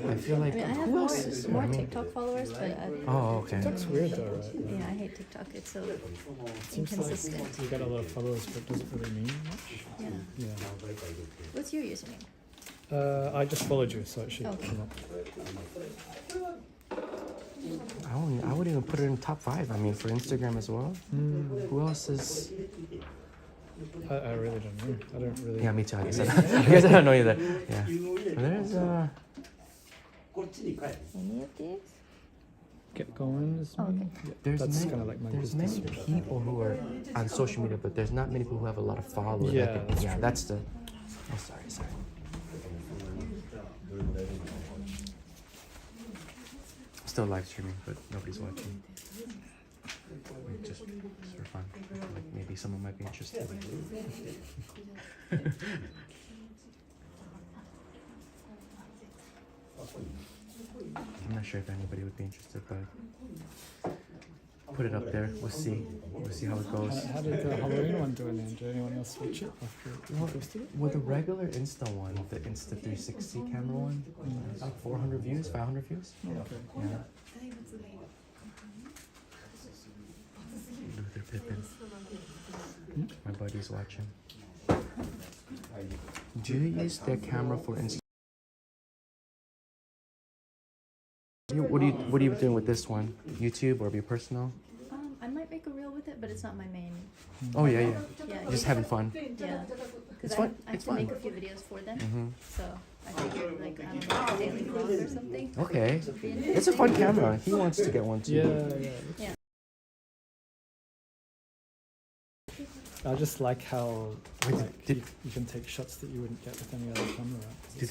I feel like I mean, I have who else is more I mean- TikTok followers, but Oh, okay. TikTok's weird though, right? yeah, I hate TikTok. It's so Seems inconsistent. like you got a lot of followers, but does it really mean much? Yeah. Yeah. What's your username? I just followed you, so it should Okay. come up. I wouldn't even put her in top 5. I mean, for Instagram as well. Who else is? I really don't know. I don't really. Yeah, me too. I guess I guess I don't know either. Yeah. But there's Any of these? Get going is me. Oh, okay. Yeah, there's that's many, kind of like my there's business. many people who are on social media, but there's not many people who have a lot of followers. I Yeah, think- that's yeah, true. that's the. Oh, sorry. Still live streaming, but nobody's watching. Just for fun. Like maybe someone might be interested. I'm not sure if anybody would be interested, but put it up there. We'll see. We'll see how it goes. How did the Halloween one do in the end? Did anyone else watch it after you posted it? Well, the regular Insta one, the Insta 360 camera one, about 400 views, 500 views. Okay. Yeah. Luther Pippin. My buddy's watching. Do you use their camera for Insta? What are you doing with this one? YouTube or your personal? I might make a reel with it, but it's not my main. Oh yeah. Yeah. Just having fun. Yeah. Because It's fun. I have It's to fun. make a few videos for them. Mhm. So I figured like I don't know, a daily vlog or something. Okay. Would be It's a fun interesting. camera. He wants to get one too. Yeah. Yeah. I just like how Wait, like, did- you can take shots that you wouldn't get with any other camera. Did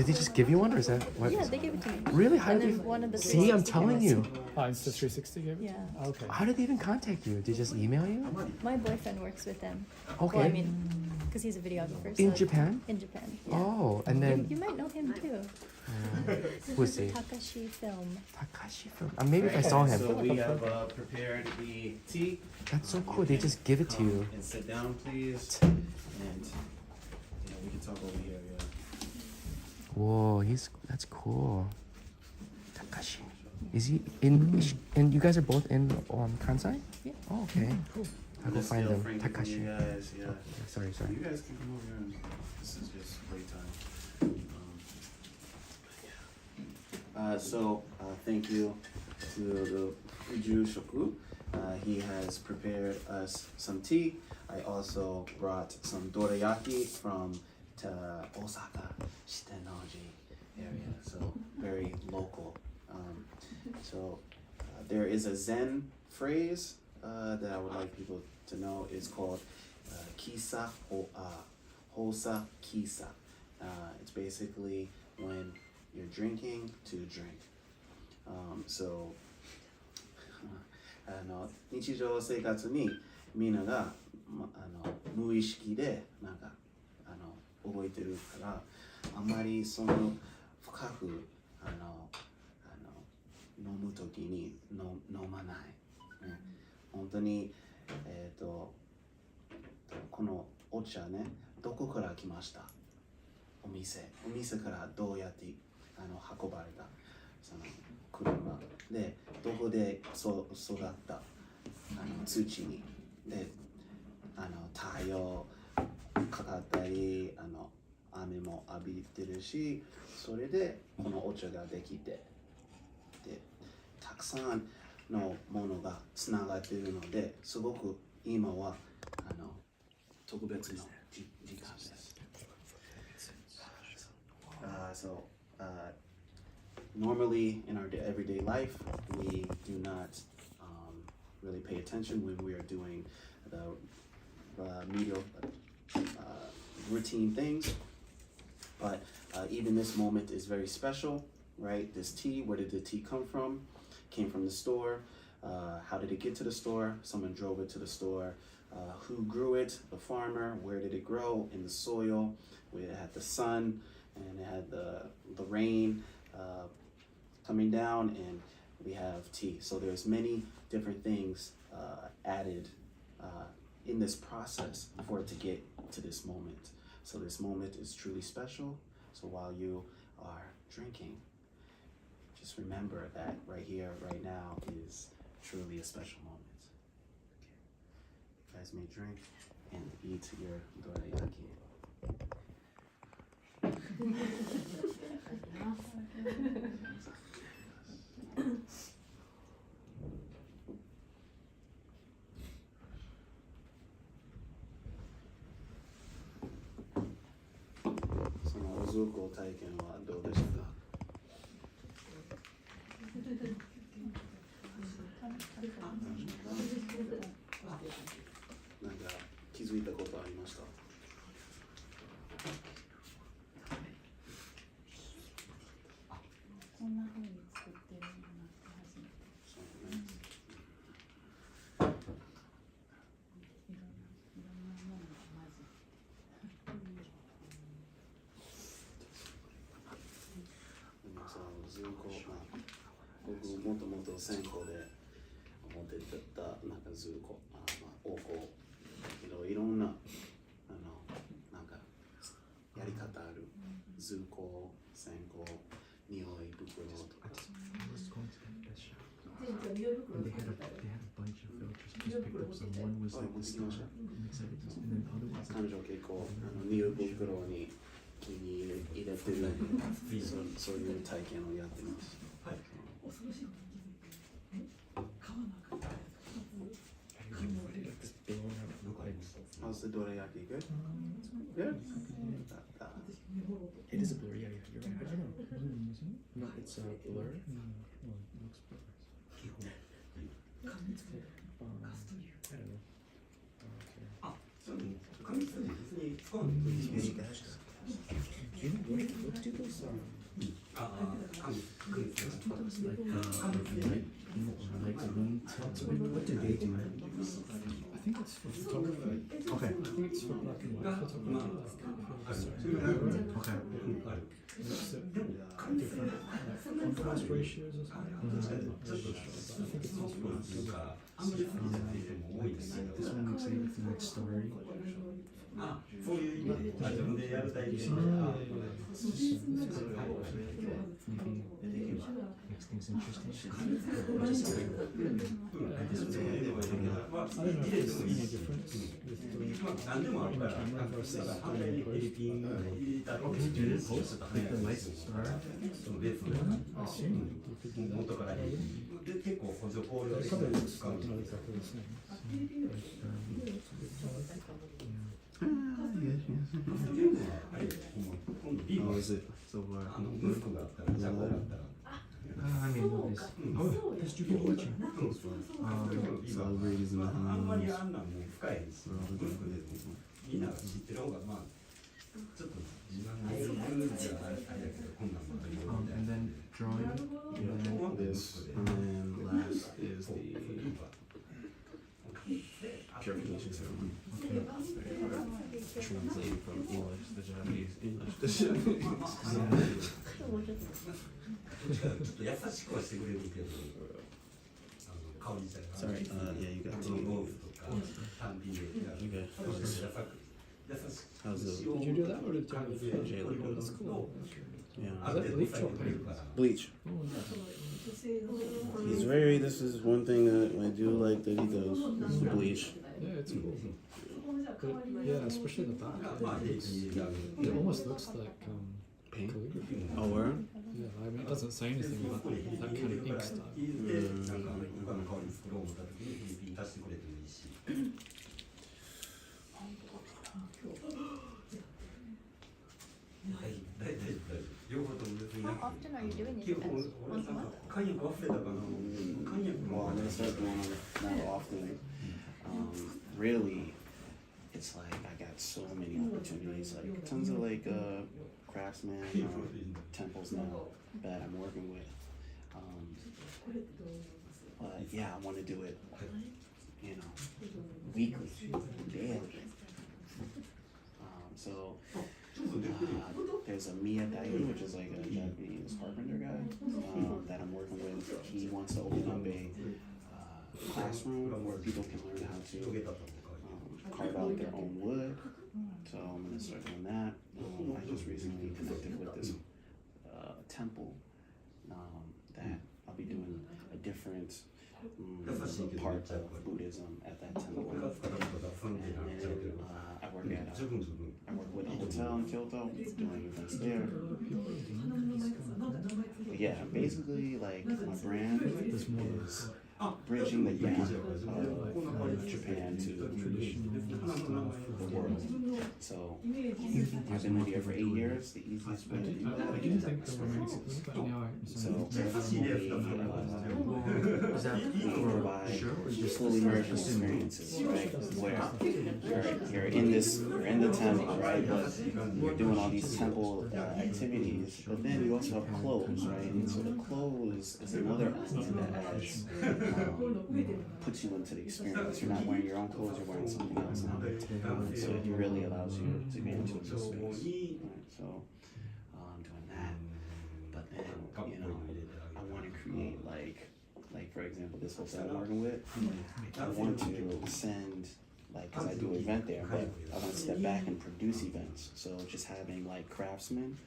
they just give you one, or is that what? Yeah, they gave it to me. Really? How And did then they? one of the See, I'm 360 telling cameras. you. Oh, Insta 360 gave it? Yeah. Okay. How did they even contact you? Did they just email you? My boyfriend works with them. Okay. Well, I mean, because he's a videographer. In so- Japan? In Japan. Yeah. Oh, and then You might know him too. who is he? Takashi Film. Takashi from. Maybe if I saw him. So we have prepared the tea. That's so cool. They just give it to you. And sit down, please. And yeah, we can talk over here. Yeah. Whoa, that's cool. Takashi. Is he in? And you guys are both in Kansai? Yeah. Oh, okay. Cool. I'll go This find deal, them. Frankie, for Takashi. You guys, yeah. Sorry. You guys can come over here. And this is just great time. So thank you to the Uju Shoku. He has prepared us some tea. I also brought some dorayaki from Osaka, Shitenouji area, so very local. There is a Zen phrase that I would like people to know. It's called kisa hosa kisa. It's basically when you're drinking to drink. 日常生活にみんなが、無意識でなんか覚えてるからあまりその深く飲むときに飲まない、ね、本当にこのお茶ねどこから来ました？お店からどうやって運ばれたその車で、どこで育った土にで太陽かかったり雨も浴びてるし、それでこのお茶ができて、でたくさんのものがつながっているので、すごく今は特別な時間です。Normally in our everyday life, we do not really pay attention when we are doing the medial routine things. But even this moment is very special, right? This tea, where did the tea come from? Came from the store. How did it get to the store? Someone drove it to the store. Who grew it? The farmer. Where did it grow? In the soil. It had the sun and it had the rain coming down, and we have tea. So there's many different things added in this process for it to get to this moment. So this moment is truly special. So while you are drinking, just remember that right here, right now is truly a special moment. Okay. You guys may drink and eat your dorayaki. そのおずこ体験はどうでしたか？なんか気づいたことありました？こんな風に作ってるんだなって初めて。そうね。いろんなものがまず。そのずこ、僕もともと線香で持ってたなんかずこ、お香、いろんななんかやり方ある。ずこ、線香、匂い袋とか。They had a bunch of filters just picked up some. One was like the star, and then other ones. 彼女結構匂い袋に気に入れてるそういう体験をやってます。はい。恐ろしいことに気づいて、買わなかったやつ2つ。 How's the dorayaki? Good? Good? It is a blur, yeah, you're right. How do you know? No, it's a blur. Well, it looks blur. I don't know. Do you know what do those like room tilts? What do they do? I think it's for photography. Okay. I think it's for black and white photography. Okay. It's different contrast ratios or something. I'm not really sure, but I think it's also for photography. This one looks everything like starry. そういう今自分でやる体験 Maybe makes things interesting. I don't know if there's any difference with doing in camera versus doing post. Oh, can you do this? Post? Like the lights star? I assume you could do that. 元からで結構補助考慮 It で probably looks 使う like not exactly the same. How is it so far? 息子があったら、ジャコがあったら I mean, this. Oh, Has you been watching? Celebrities and あんまり the あんなんもう深いですよ。みんなが知ってる方がまあちょっと自慢で言うじゃあれだけどこんなんもあるよみたい And な。 then drawing. and this, and then last is the purification ceremony. Translating from English to Japanese, English to Japanese. ちょっと優しくはしてくれるけど、香り自体が。 Sorry, yeah, you got この tea. ローズとか単品で、優しく How's the Did you do that or did you have Jayla do it? That's cool. yeah? Is that bleach or paint? Bleach. Oh, nice. He's very. This is one thing that I do like that he does. Is the bleach. Yeah, it's cool. But yeah, especially the back. It almost looks like Paint. calligraphy. Oh, word? Yeah, I mean, it doesn't say anything about that kind of ink style. なんか他の香り作ろう思った時にピー足してくれてもいいし。はい、大丈夫。両方とも別に。 How often are you doing these 結構 events? 俺 Once さ a month? カニ忘れたかな。カニ Well, I'm gonna start doing it more often. Really, it's like I got so many opportunities, like tons of like craftsmen, temples now that I'm working with. But yeah, I want to do it, you know, weekly, daily. So there's a Mia Dai, which is like a Japanese carpenter guy that I'm working with. He wants to open up a classroom where people can learn how to carve out their own wood. So I'm gonna start doing that. I just recently connected with this temple that I'll be doing a different part of Buddhism at that temple. And then I work with a hotel in Kyoto, doing events there. But yeah, basically like my brand is bridging the gap of Japan to the world. So I've been here for 8 years. The easiest way to do that I is didn't think there were many schools, but yeah, so we provide fully immersion experiences, right? Where you're in the temple, right? But you're doing all these temple activities, but then you also have clothes, right? And so the clothes is another element that adds, puts you into the experience. You're not wearing your own clothes, you're wearing something else now. So it really allows you to get into a new space, right? So I'm doing that. But then, you know, I want to create like for example, this hotel I'm working with, I want to send, like, cause I do an event there, but I want to step back and produce events. So just having like craftsmen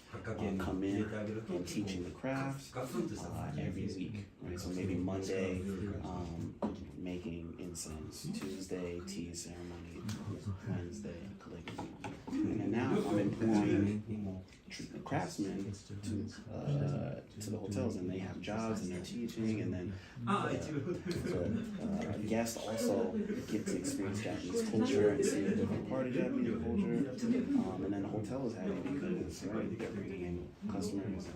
come in and teaching the crafts every week, right? So maybe Monday, making incense, Tuesday, tea ceremony, Wednesday, calligraphy. And then now I'm employing craftsmen to the hotels, and they have jobs and they're teaching, and then guests also get to experience Japanese culture and see a different part of Japanese culture. And then the hotel is happy because right, they're bringing in customers.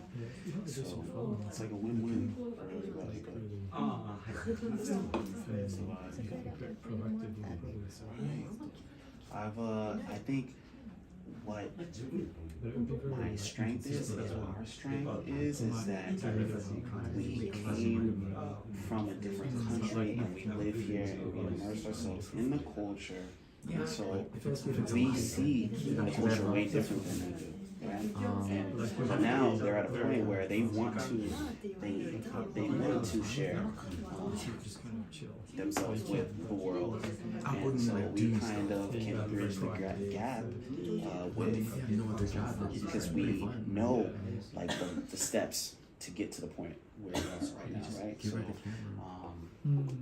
So it's like a win-win for everybody. I think what my strength is our strength is that we came from a different country and we live here and we immerse ourselves in the culture. And so we see the culture way different than they do. Right? And now they're at a point where they want to share themselves with the world, and so we kind of can bridge the gap because we know like the steps to get to the point where it's right now, right? So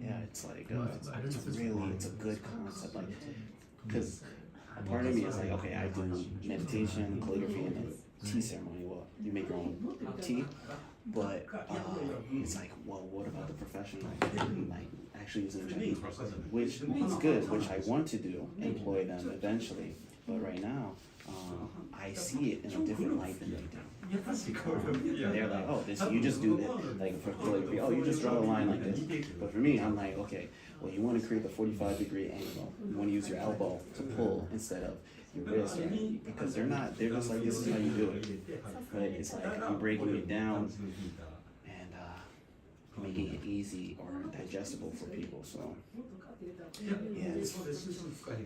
yeah, it's like it's a good concept, like because a part of me is like, okay, I do meditation, calligraphy, and then tea ceremony. Well, you make your own tea, but it's like, well, what about the profession, like actually using Japanese, which is good, which I want to do, employ them eventually, but right now, I see it in a different light than they do. They're like, oh, this you just do this, like for calligraphy, oh, you just draw a line like this. But for me, I'm like, okay, well, you want to create the 45-degree angle. You want to use your elbow to pull instead of your wrist, right? Because they're just like, this is how you do it. But it's like I'm breaking it down and making it easy or digestible for people. So yeah,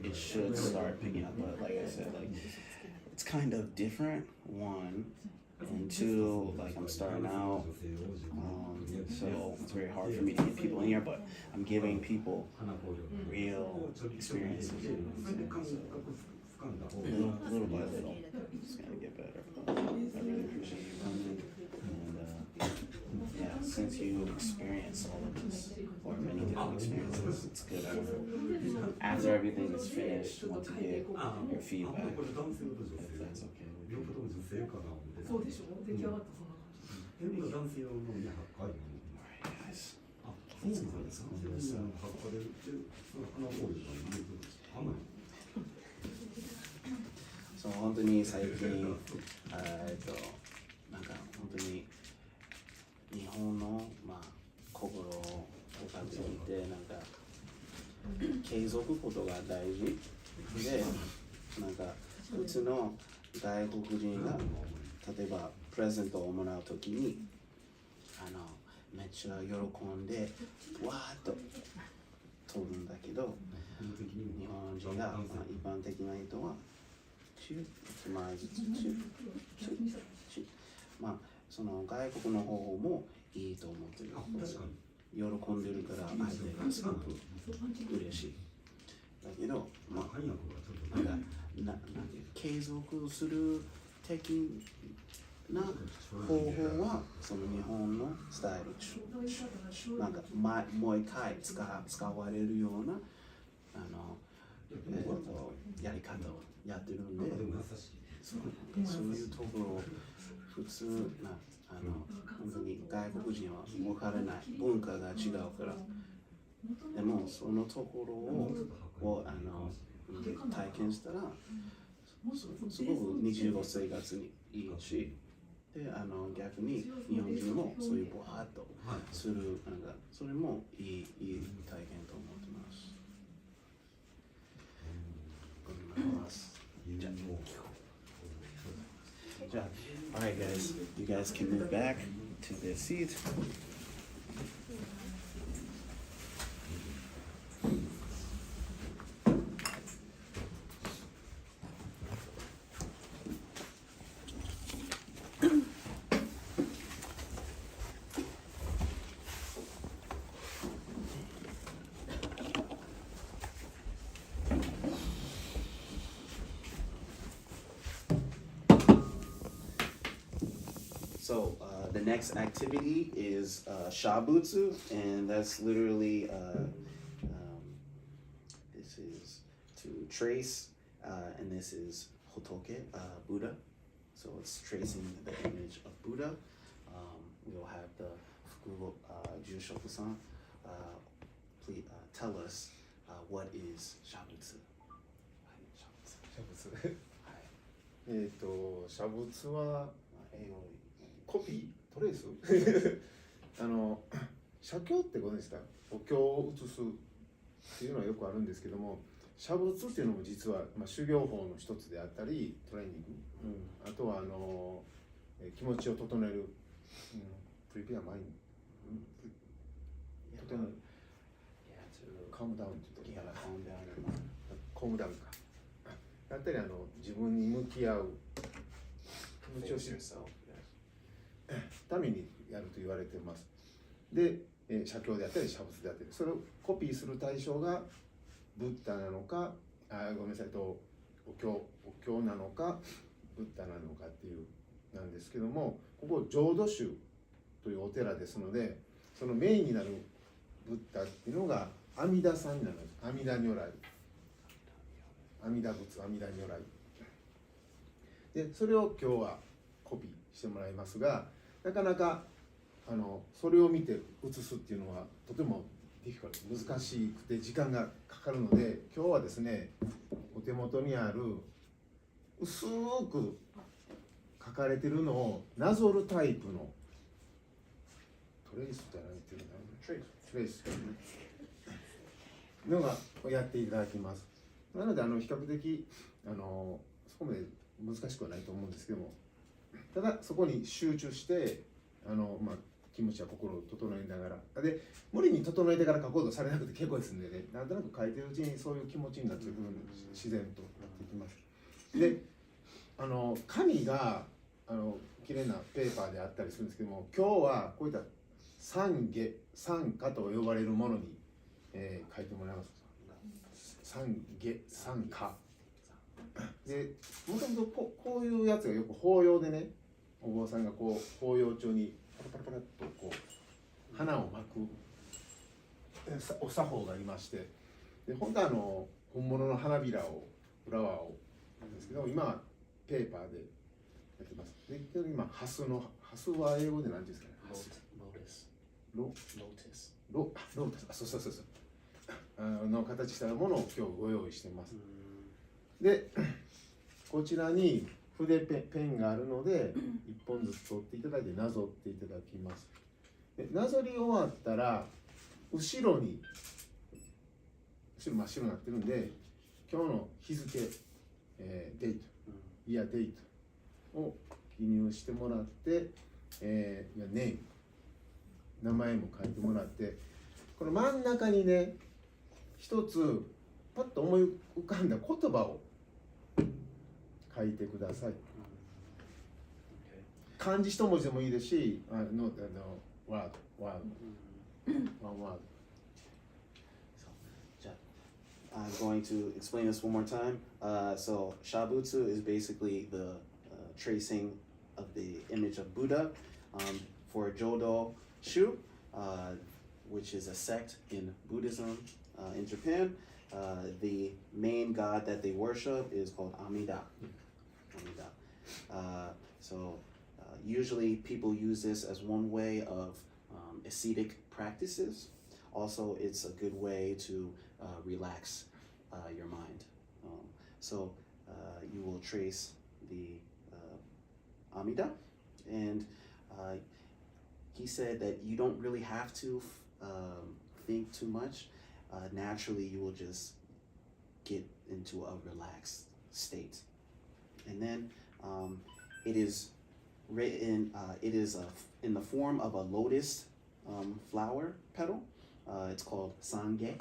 it should start picking up. But like I said, like it's kind of different. One. And two, like I'm starting out, so it's very hard for me to get people in here, but I'm giving people real experiences. 間だと little by little. It's gonna get better. I really appreciate you coming. And yeah, since you experienced all of this, or many different experiences, it's good. After everything is finished, want to get your feedback, これ男性と女 if 性 that's okay. 両方とも女性かな思ってたそうでしょ出来上がったそんな感じ。変な男性用のね、発火 Alright, guys. あ、そうなんですか。男性用の発火で売ってる、その花オイルが入れてる。あんまり。そう本当に最近なんか本当に日本の心を感じてなんか継続ことが大事でなんか普通の外国人が例えばプレゼントをもらうときにめっちゃ喜んでわーっと取るんだけど日本人が一般的な人はチュッまあずつチュッチュッチュッその外国の方法もいいと思ってる。喜んでるから相手がすごく嬉しい。だけどなんか継続する的な方法はその日本のスタイルなんかもう一回使われるようなやり方をやってるんでそういうところ普通な本当に外国人は分からない文化が違うからでもそのところを体験したらすごく日常生活にいいしで逆に日本人もそういうボワーッとするなんかそれもいい体験と思ってます。Alright guys, you guys can move back to the seat. So the next activity is shabutsu, and that's literally this is to trace, and this is hotoke, Buddha. So it's tracing the image of Buddha. We'll have the Fuku Jushoku-san please tell us what is shabutsu. 写仏はコピートレース写経ってご存知ですか。お経を写すっていうのはよくあるんですけども写仏っていうのも実は、修行法の一つであったりトレーニング、あとは気持ちを整える、プリペアマインド、とてもカムダウンって言ってコムダウンかだったり自分に向き合う気持ちを知るためにやると言われています。で、写経であったり写仏であったりそれをコピーする対象がブッダなのかごめんなさいお経なのかブッダなのかっていうなんですけどもここ浄土宗というお寺ですのでそのメインになるブッダっていうのが阿弥陀さんになるんです。阿弥陀如来阿弥陀仏阿弥陀如来でそれを今日はコピーしてもらいますがなかなかそれを見て写すっていうのはとても難しくて時間がかかるので今日はですねお手元にある薄く書かれてるのをなぞるタイプのトレースじゃないっていうのトレースのがやっていただきます。なので比較的そこまで難しくはないと思うんですけどもただそこに集中して気持ちや心を整えながらで無理に整えてから書こうとされなくて結構ですんでねなんとなく書いてるうちにそういう気持ちになってくる自然となってきます。で紙が綺麗なペーパーであったりするんですけども今日はこういった三花と呼ばれるものに、書いてもらいます。三花でもともとこういうやつがよく法要でね、お坊さんがこう法要中にパラパラパラっとこう花を巻くお作法がありまして、で本当は本物の花びらをフラワーをなんですけど、今はペーパーでやってます。で今ハスは英語で何て言うんですかね。ロータス、そうの形したものを今日ご用意してます。でこちらに筆ペンがあるので1本ずつ取っていただいてなぞっていただきます。でなぞり終わったら後ろ真っ白になってるんで、今日の日付、デイト、イヤーデイトを記入してもらって、ネーム、名前も書いてもらって、この真ん中にね、一つパッと思い浮かんだ言葉を書いてください。漢字一文字でもいいですし、ワード、ワンワード。I'm going to explain this one more time. So Shabutsu is basically the tracing of the image of Buddha. For Jodo Shu, which is a sect in Buddhism in Japan, the main god that they worship is called Amida. Usually people use this as one way of ascetic practices. Also, it's a good way to relax your mind. You will trace the Amida, and he said that you don't really have to think too much. Naturally, you will just get into a relaxed state. And then it is written, it is in the form of a lotus flower petal. It's called sange.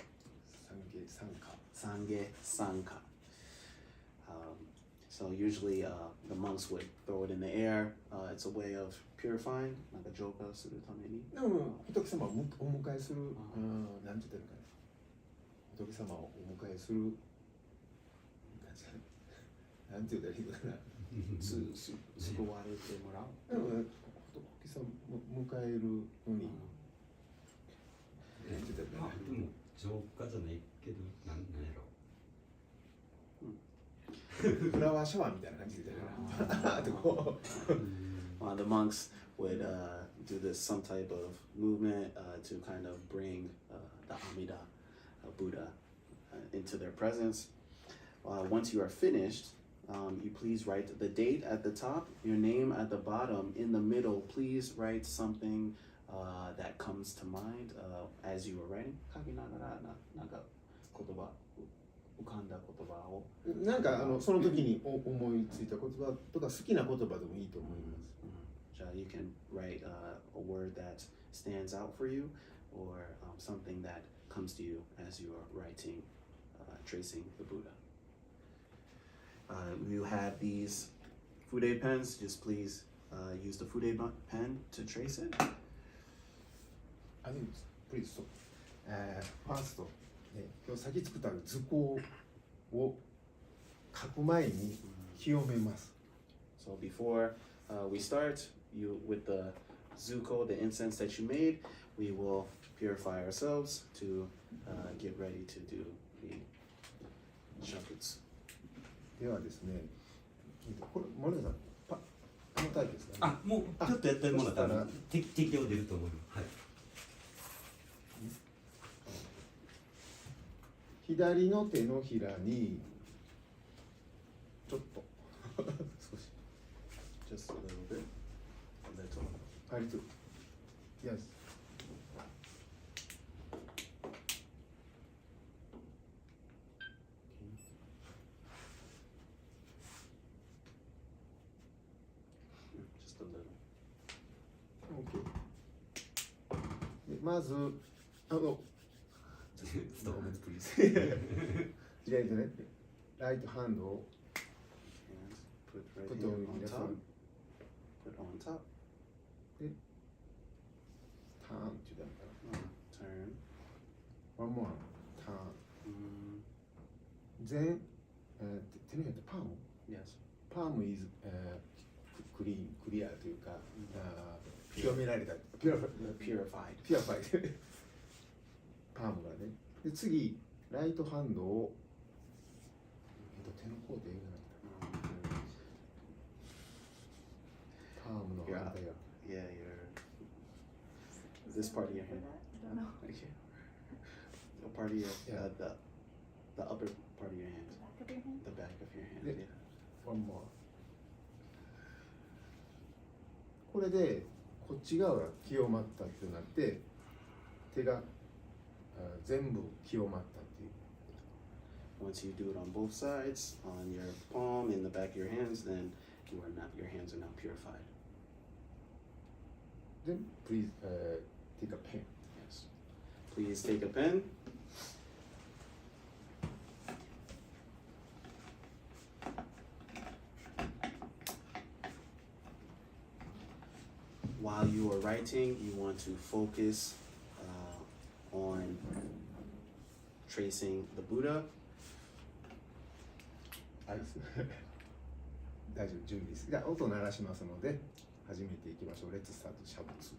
Sanka. So usually the monks would throw it in the air. It's a way of purifying, like a joka suru tameni. 仏様をお迎えする、なんて言ったらいいかな。仏様をお迎えする、なんて言ったらいいかな。救われてもらう。仏様を迎えるのに。なんて言ったらいいかな。でも浄化じゃないけど、なんやろ。フラワーシャワーみたいな感じでThe monks would do this some type of movement to kind of bring the Amida Buddha into their presence. Once you are finished, you please write the date at the top, your name at the bottom. In the middle, please write something that comes to mind as you are writing. なんかその時に思いついた言葉とか好きな言葉でもいいと思います。You can write a word that stands out for you, or something that comes to you as you are writing, tracing the Buddha. You have these fude pens. Just please use the fude pen to trace it. I think please stop. First, 今日先作った図工を書く前に清めます。So before we start, with the zuko, the incense that you made, we will purify ourselves to get ready to do the shabutsu. ではですね、これ森田さん、このタイプですかね。もうちょっとやってもらったら適量出ると思います。はい。左の手のひらにちょっと少し Just a little bit. A little. Yes. Just a little. Okay. でまずストップ。左手ね、ライトハンドを Put right put here on on the top. front. Put on top. ターンって言うたのか Turn. な。One more. ターン。前、手のひらってパーム Yes. パーム is、クリアというか、清められたピュアファ Purified. イパームがね。で次ライトハンドを、手の甲で映画なんだ。パームの反対は Yeah, this part of your hand. I don't know. Okay. The part of your Yeah. The upper part of your hand. Back of your hand? The back of your hand. Yeah. Yeah. one more これでこっち側が清まったってなって手が全部清まったっていう Once you do it on both sides, on your palm and the back of your hands, then your hands are now purified. Then please take a pen. Yes. Please take a pen. While you are writing, you want to focus on tracing the Buddha. はい大丈夫準備ですじゃあ音を鳴らしますので始めていきましょうレッツスタートシャブツ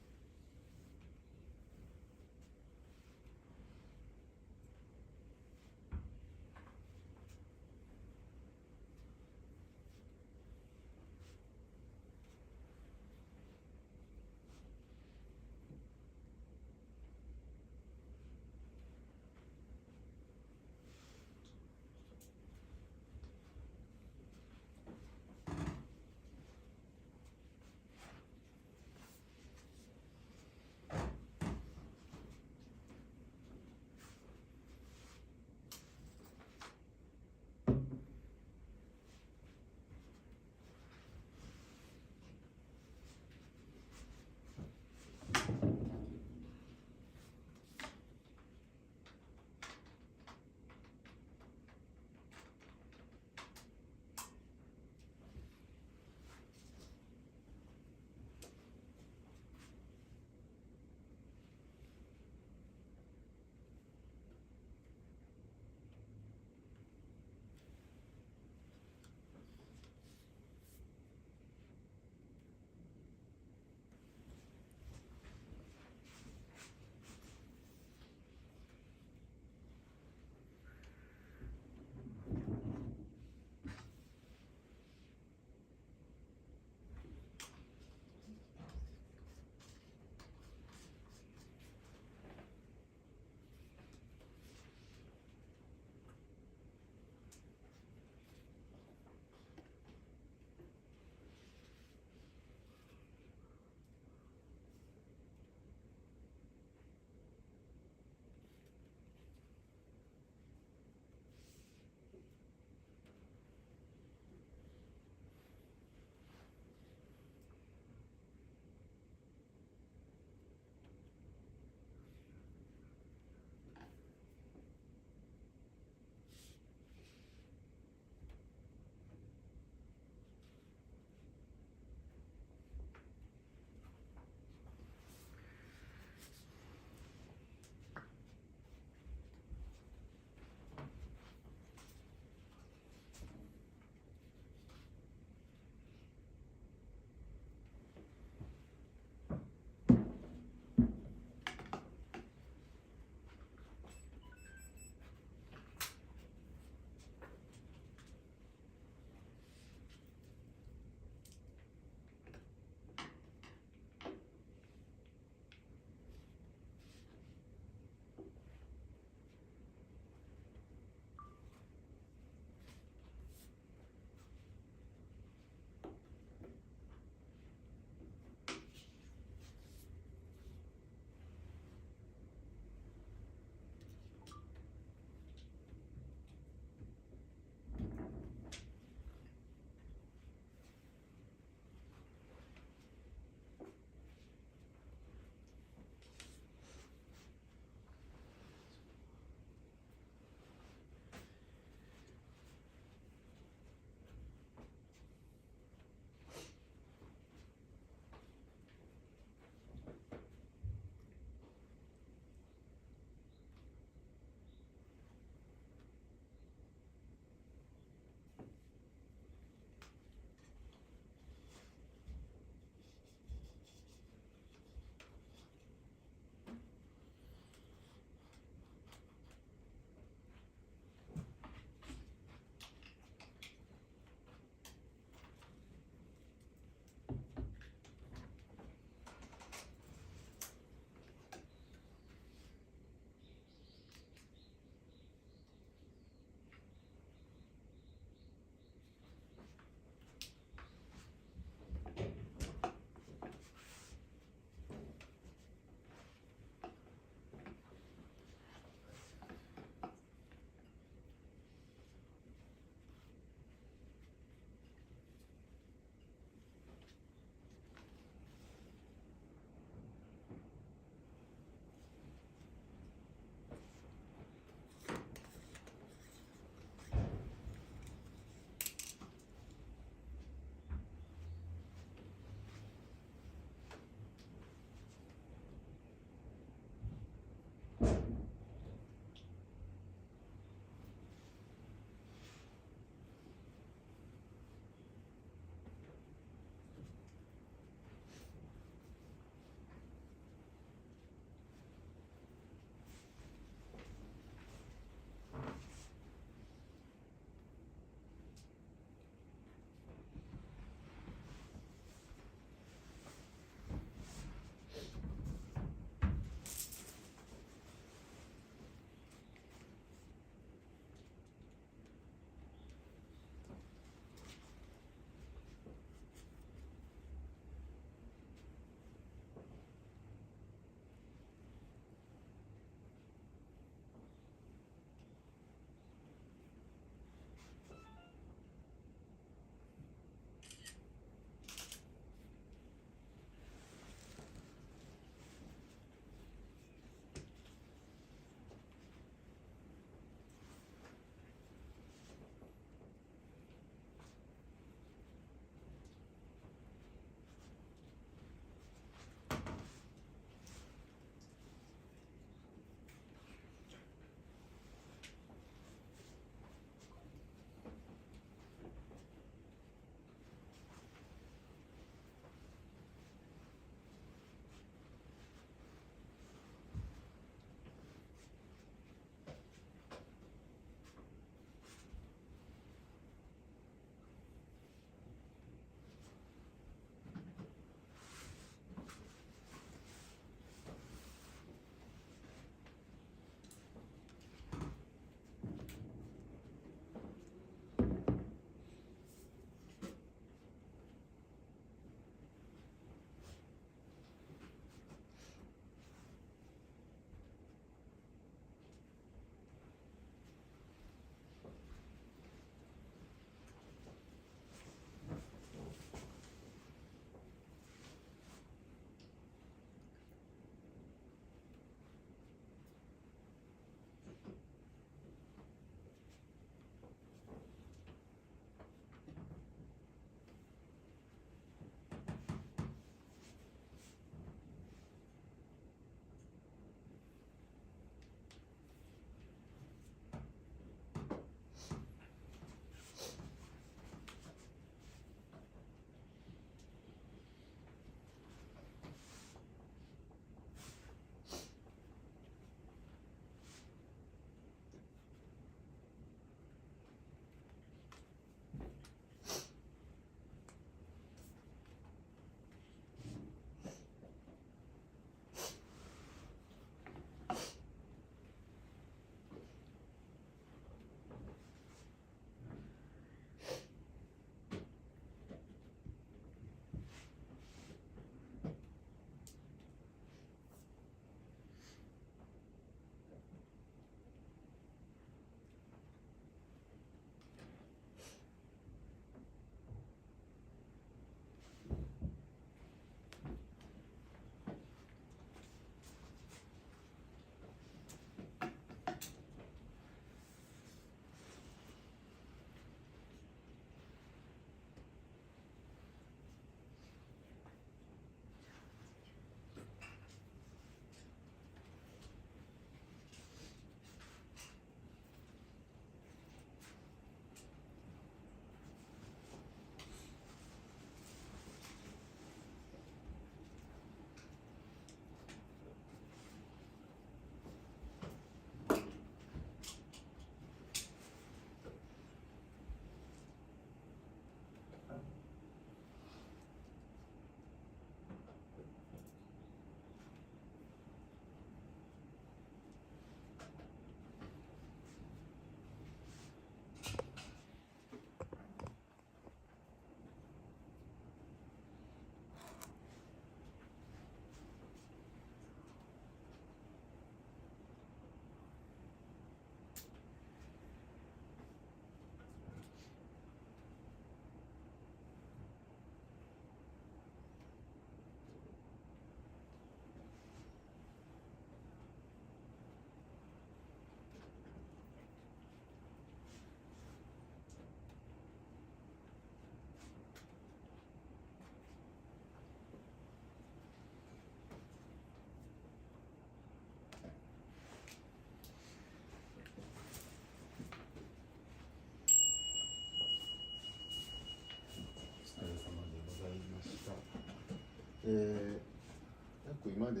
約今で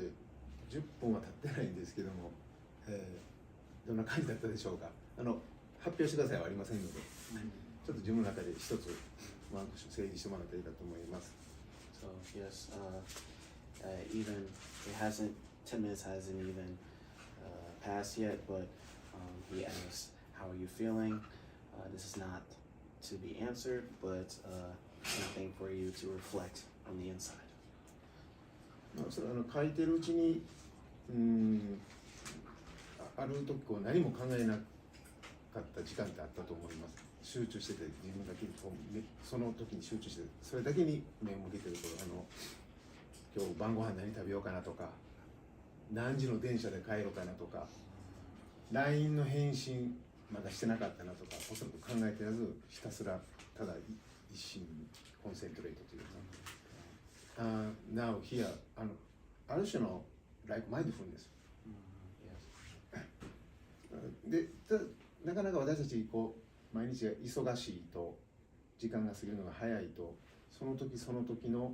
10分は経ってないんですけども、どんな感じだったでしょうか。発表してくださいはありませんので、ちょっと自分の中で一つワンクッション整理してもらったらいいかと思います。 So yes, even it hasn't 10 minutes hasn't even passed yet, but he asked, "How are you feeling?" This is not to be answered, but something for you to reflect on the inside. それ書いてるうちにある時こう何も考えなかった時間ってあったと思います。集中してて自分だけにこうその時に集中してそれだけに目を向けてると今日晩ご飯何食べようかなとか何時の電車で帰ろうかなとか LINE の返信まだしてなかったなとかおそらく考えてらずひたすらただ一心にコンセントレートというか、Now here ある種の like mindfulness でなかなか私たちこう毎日が忙しいと時間が過ぎるのが早いとその時その時の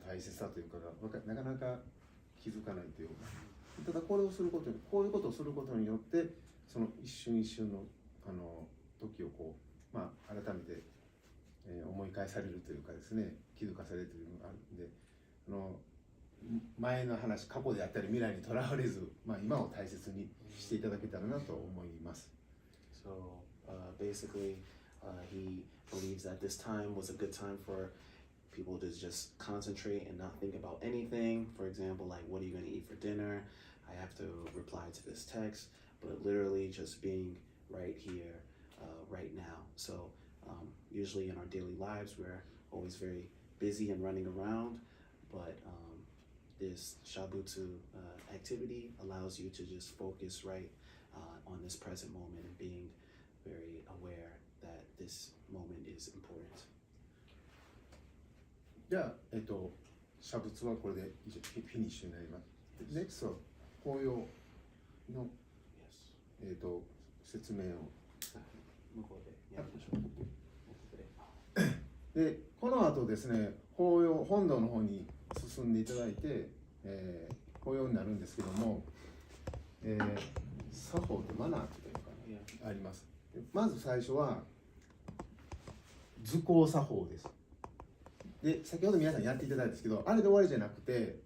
大切さというかがなかなか気づかないというか、ただこれをすることにこういうことをすることによってその一瞬一瞬の時をこう改めて、思い返されるというかですね気づかされるというのがあるんで前の話過去であったり未来にとらわれず、今を大切にしていただけたらなと思います。So basically, he believes that this time was a good time for people to just concentrate and not think about anything. For example, like, what are you going to eat for dinner? I have to reply to this text, but literally just being right here, right now. So usually in our daily lives, we're always very busy and running around, but this Shabutsu activity allows you to just focus right on this present moment and being very aware that this moment is important. じゃあ、写仏はこれで以上フィニッシュになります。NEXT は紅葉の、説明を。向こうでやりましょう。で、この後ですね、紅葉本堂の方に進んでいただいて、紅葉になるんですけども、作法とマナーというのがあります。まず最初は図工作法です。で、先ほど皆さんやっていただいたんですけど、あれで終わりじゃなくて、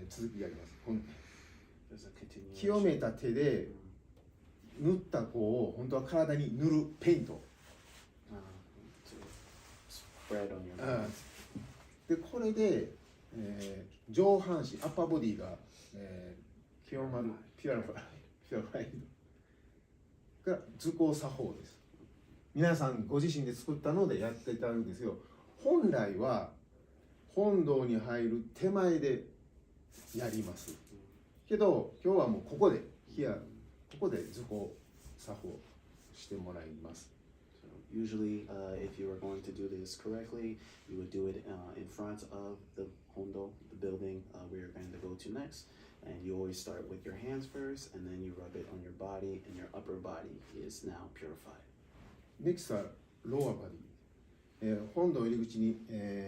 続きがあります。清めた手で塗った子を本当は体に塗るペイント。で、これで、上半身、アッパーボディが、清まる、ピュアファイドが図工作法です。皆さんご自身で作ったのでやっていただくんですけど、本来は本堂に入る手前でやりますけど、今日はもうここでここで図工作法してもらいます。Usually, if you were going to do this correctly, you would do it in front of the hondo, the building we are going to go to next. And you always start with your hands first, and then you rub it on your body, and your upper body is now purified. Next はローアバディ。本堂入り口に、Elephant.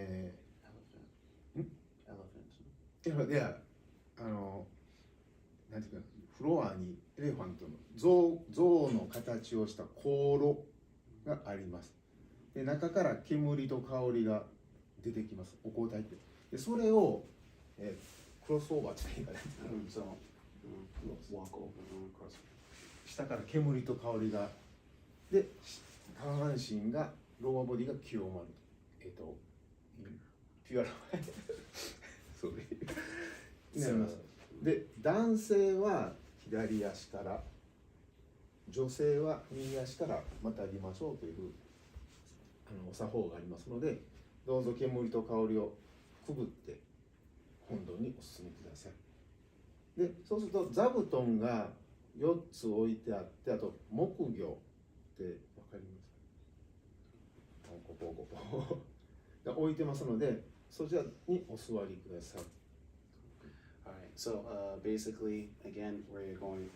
ではなんていうかフロアにエレファントの象の形をした香炉があります。で、中から煙と香りが出てきます。お香焚いて。で、それを、クロスオーバーって言うかね。下から煙と香りが。で、下半身がローアボディが清まる。ピュアラファイそうなります。で、男性は左足から女性は右足からまたぎましょうというお作法がありますので、どうぞ煙と香りをくぐって本堂にお進みください。で、そうすると座布団が4つ置いてあって、あと木魚って分かりますか？ここが置いてますので、そちらにお座りください。Alright, so basically, again, we're going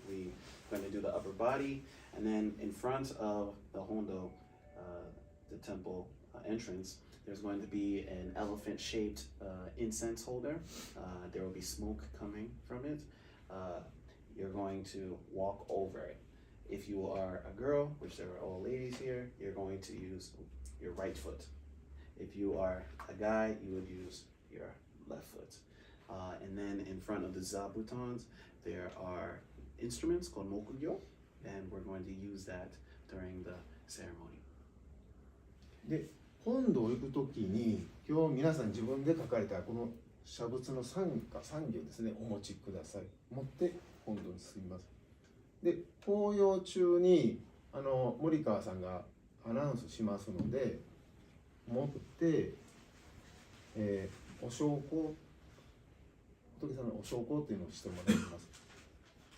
to do the upper body, and then in front of the hondo, the temple, entrance, there's going to be an elephant-shaped incense holder. There will be smoke coming from it. You're going to walk over it. If you are a girl, which there are all ladies here, you're going to use your right foot. If you are a guy, you would use your left foot. And then in front of the zabutons, there are instruments called mokugyo, and we're going to use that during the ceremony. で、本堂行くときに、今日皆さん自分で書かれたこの写仏の産業ですね、お持ちください。持って本堂に進みます。で、法要中に森川さんがアナウンスしますので、持って、お焼香、仏さんのお焼香っていうのをしてもらいます。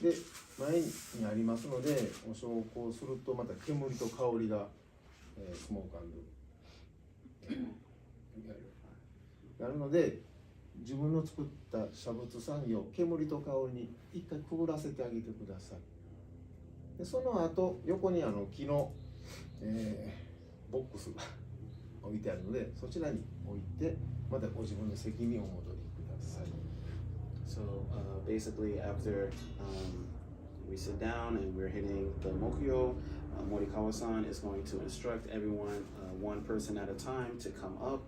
で、前にありますので、お焼香するとまた煙と香りが、スモークやるので、自分の作った写仏産業、煙と香りに一回くぐらせてあげてください。でその後、横に木の、ボックスが置いてあるので、そちらに置いて、またご自分の席にお戻りください。So basically, after we sit down and we're hitting the mokyo, Morikawa-san is going to instruct everyone, one person at a time, to come up.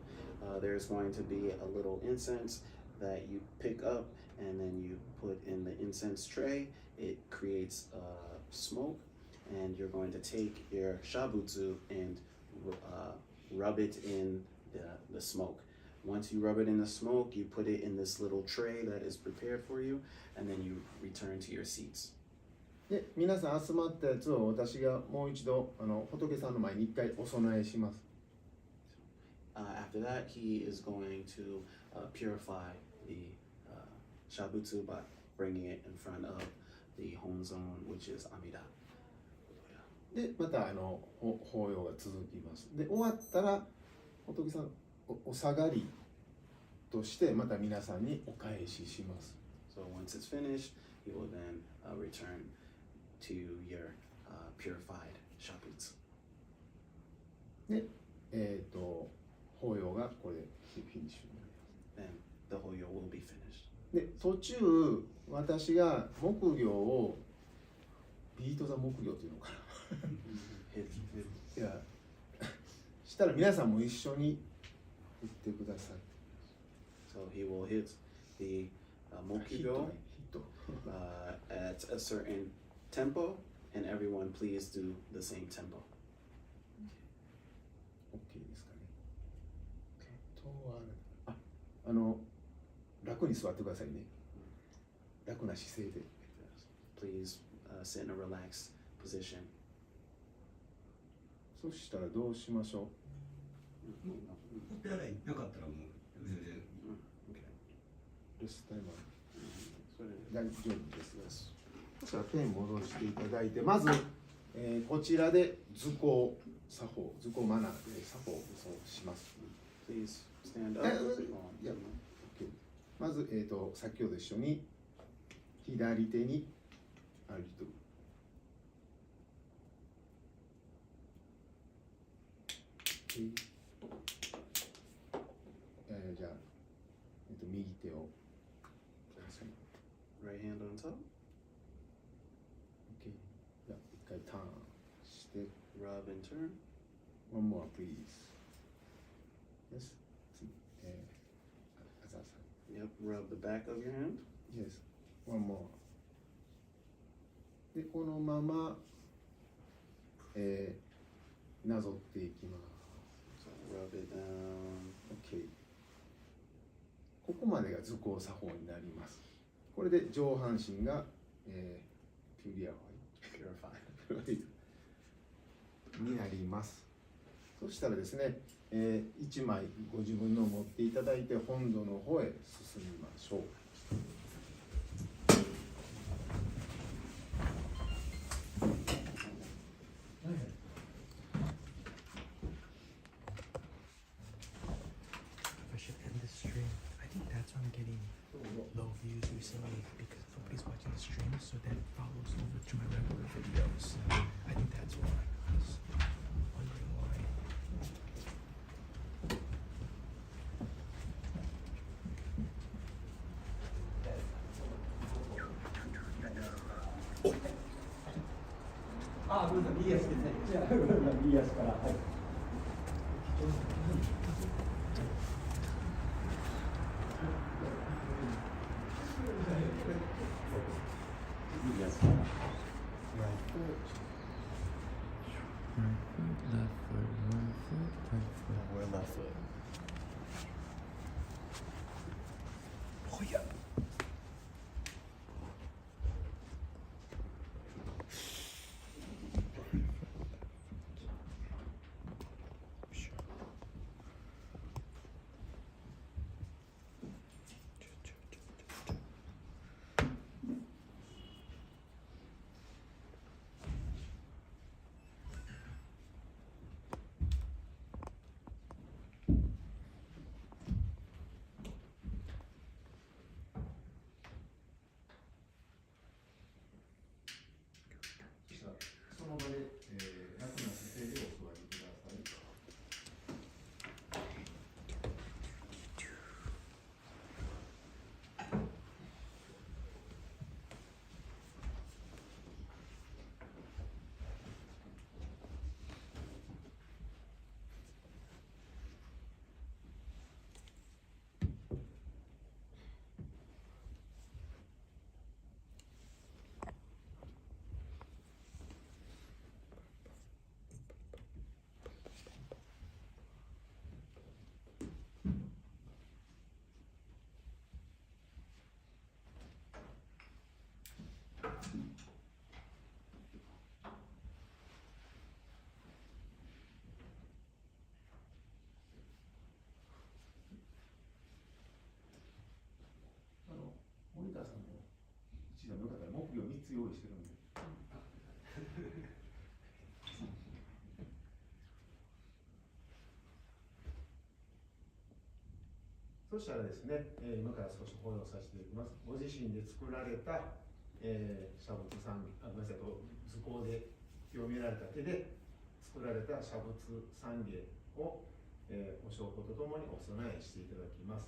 There's going to be a little incense that you pick up and then you put in the incense tray. It creates smoke, and you're going to take your shabutsu and rub it in the smoke. Once you rub it in the smoke, you put it in this little tray that is prepared for you, and then you return to your seats. で、皆さん集まったやつを私がもう一度仏さんの前に一回お供えします。After that, he is going to purify the shabutsu by bringing it in front of the honzon, which is Amida. で、また法要が続きます。で、終わったら仏さんお下がりとしてまた皆さんにお返しします。So once it's finished, he will then return to your purified shabutsu. で、法要がこれでフィニッシュになります。Then the hoyo will be finished. で、途中私が木魚をビート・ザ・木魚というのかな。いや、したら皆さんも一緒に言ってください。So he will hit the mokyo at a certain tempo, and everyone please do the same tempo. OK ですかね。楽に座ってくださいね。楽な姿勢で。Please sit in a relaxed position. そしたらどうしましょう。お手洗いなかったらもう全然。レスタイマー。大丈夫です。そしたらペン戻していただいて、まず、こちらで図工作法、図工マナーで作法をします。Please stand up. いや、OK。まず、先ほど一緒に左手に歩いてる。じゃあ、右手を。Right hand on top. OK。じゃあ、一回ターンして。Rub and turn. One more, please. Yes. 次。あざさん。Yep, rub the back of your hand. Yes. One more. で、このまま、なぞっていきます。So rub it down. OK。ここまでが図工作法になります。これで上半身が、ピュリアファイになります。そしたらですね、1枚ご自分のを持っていただいて本堂の方へ進みましょう。I should end this stream. I think that's why I'm getting low views recently, because nobody's watching the stream, so that follows over to my regular videos. I think that's why. I was wondering why. あ、ごめんなさい、右足で。じゃあ、右足から。はい。右足から。Right foot, left foot, right foot, right foot. We're left foot. Oh yeah. So そしたらですね、今から少し保養させていただきます。ご自身で作られた、写仏三芸、ごめんなさい、図工で清められた手で作られた写仏三芸を、お証拠とともにお供えしていただきます。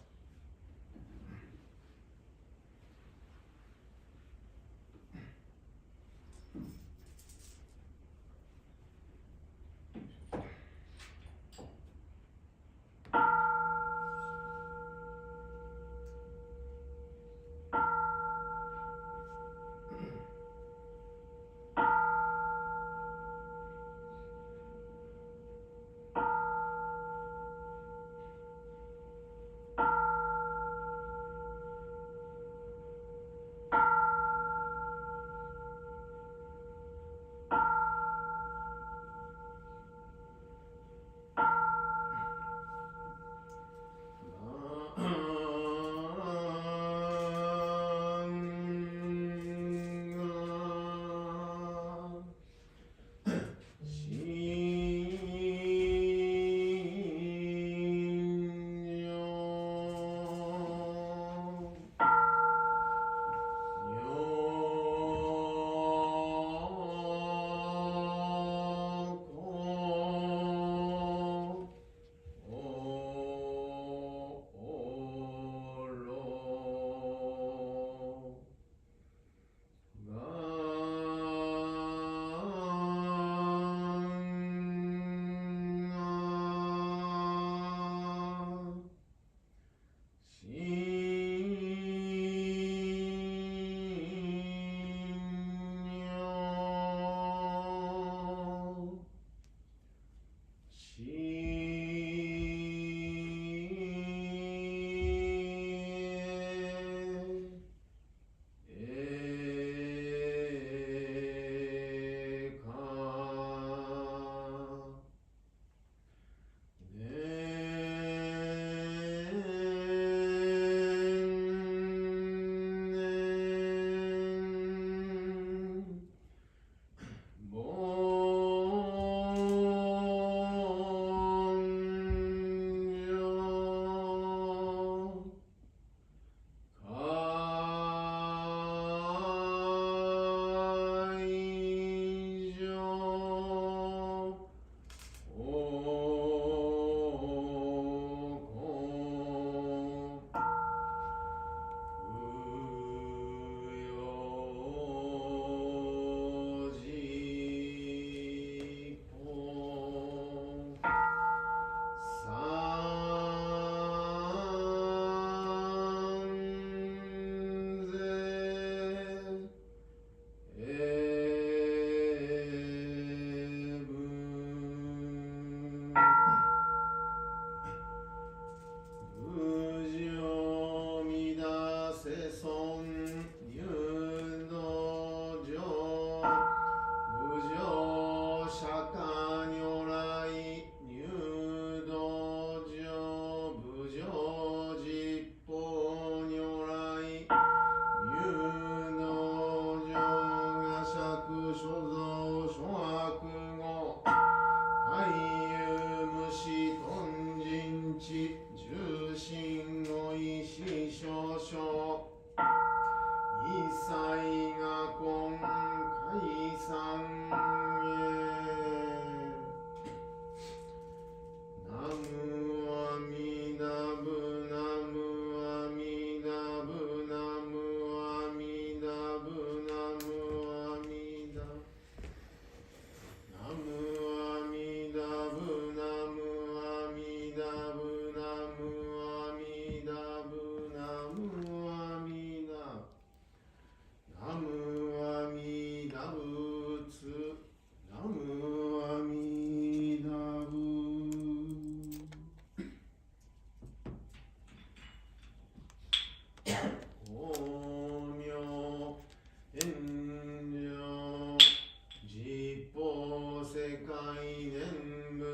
見部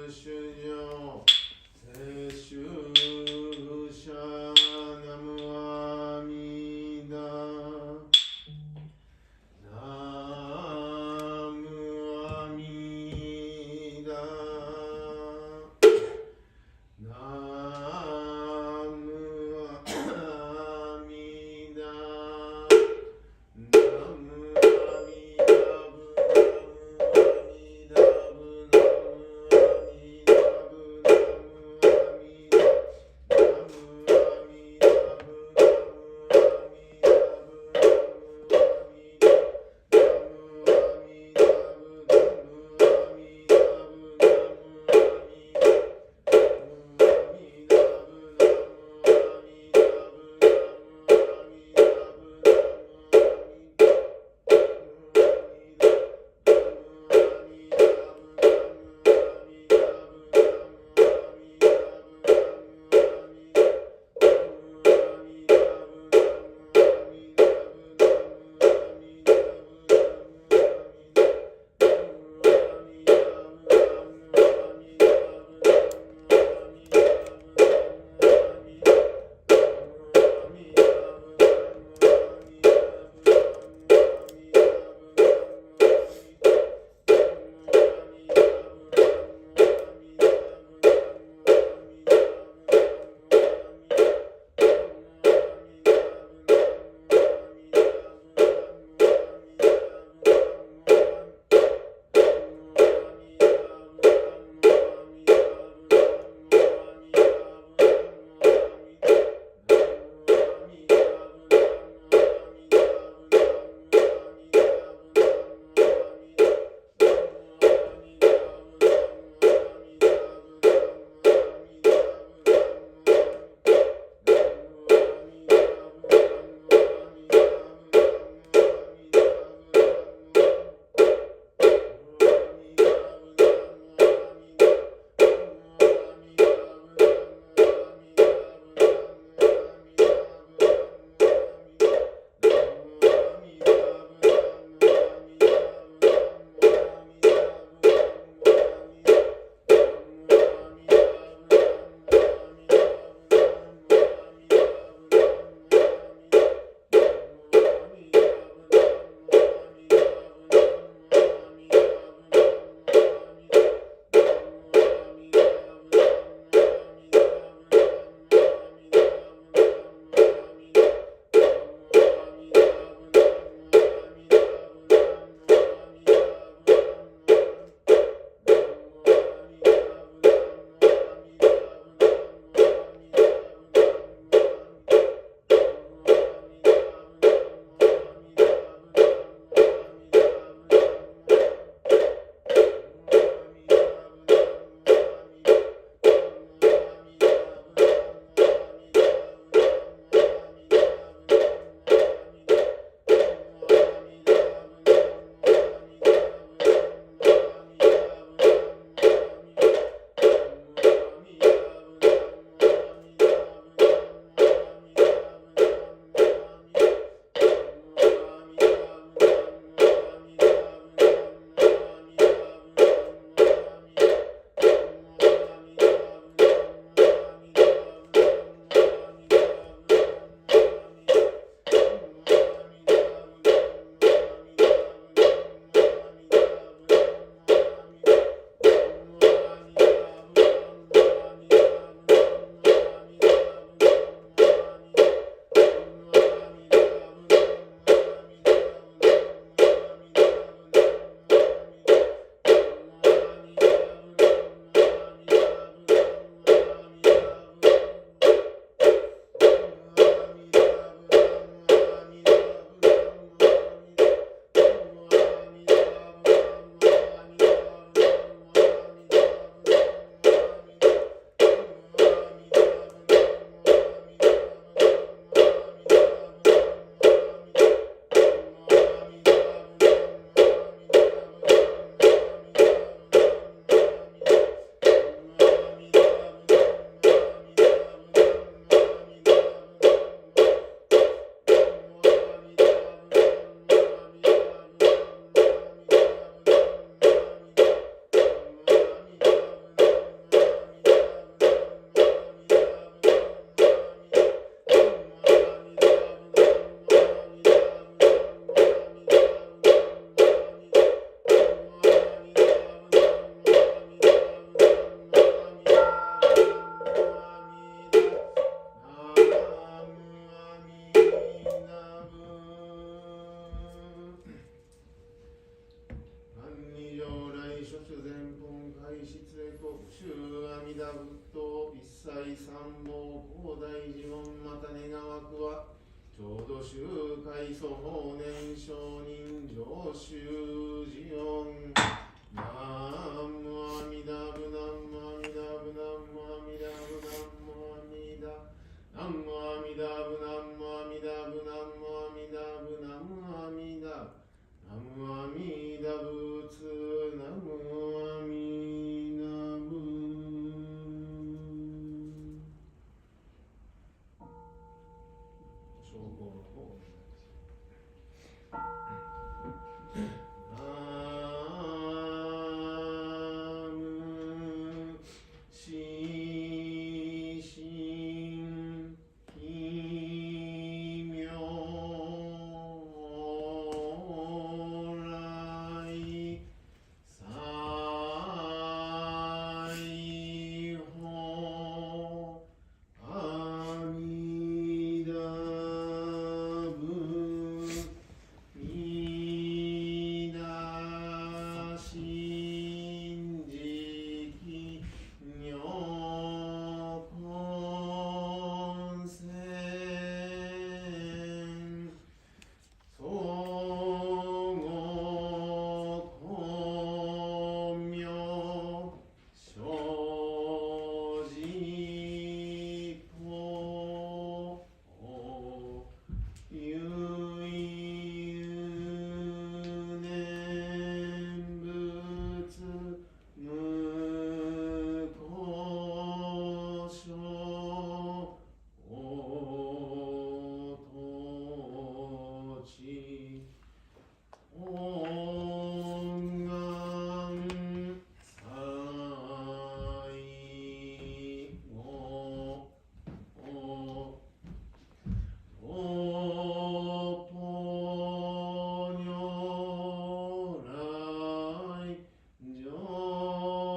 主上聖衆者ナムアミダナムアミダナムアミダナムアミダブナムアミダブナムアミダ失礼国衆阿弥陀仏一切三宝広大寺門また願わくは浄土宗開祖法年上人上州寺音南無阿弥陀仏南無阿弥陀仏南無阿弥陀仏南無阿弥陀南無阿弥陀仏南無阿弥陀仏南無阿弥陀仏南無阿弥陀南無阿弥陀仏南無阿弥陀仏昇降の方をお願いします。上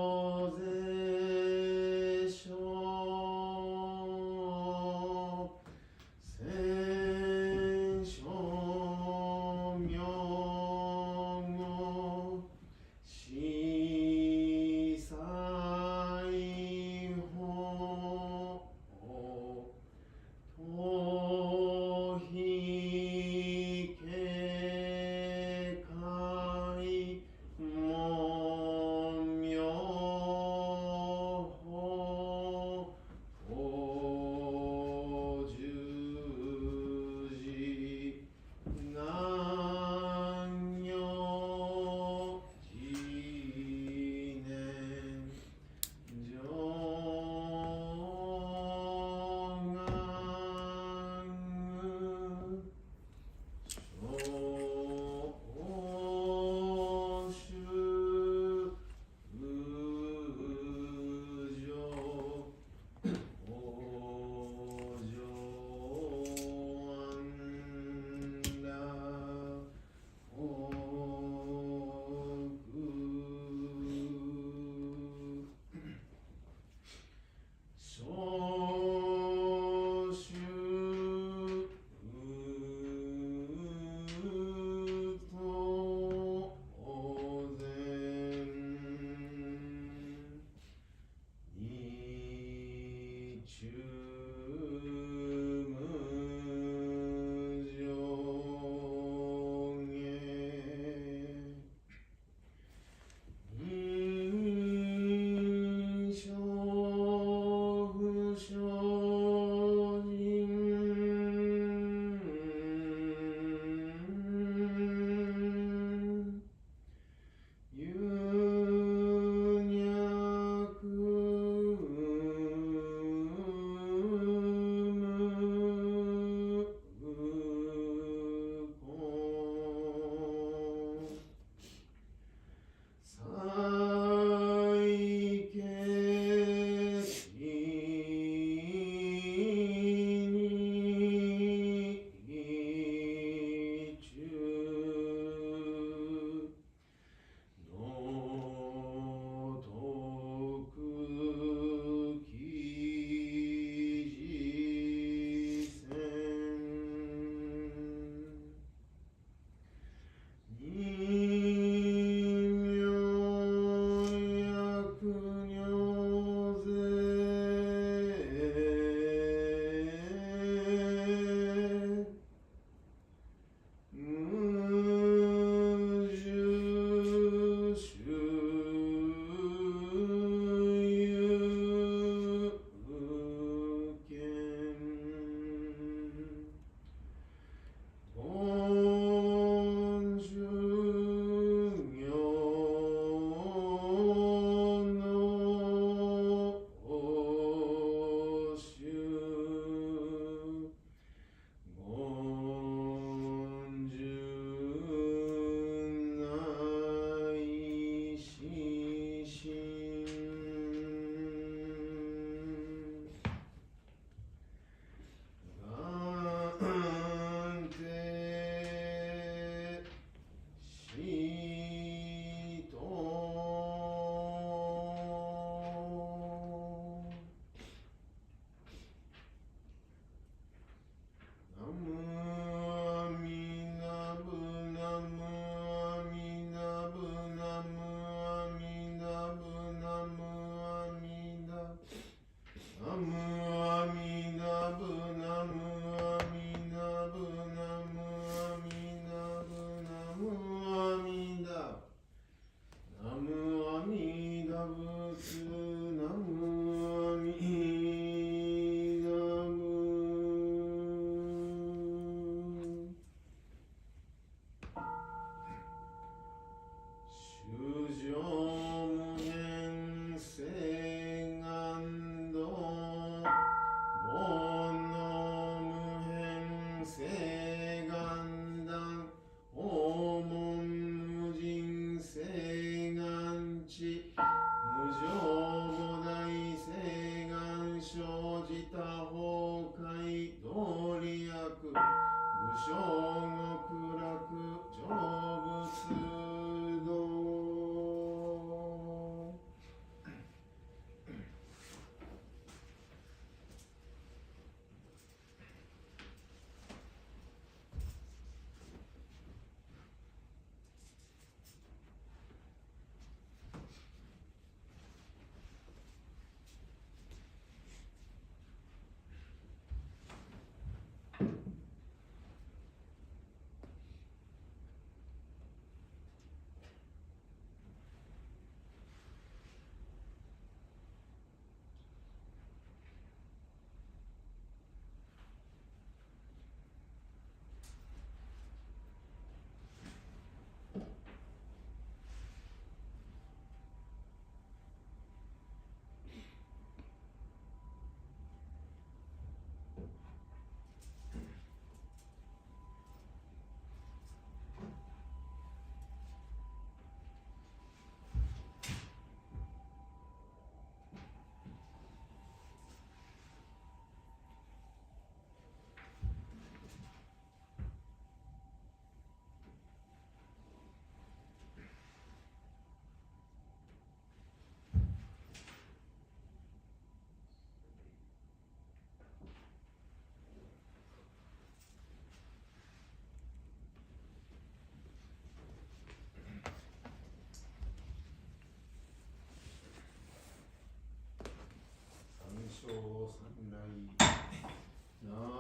な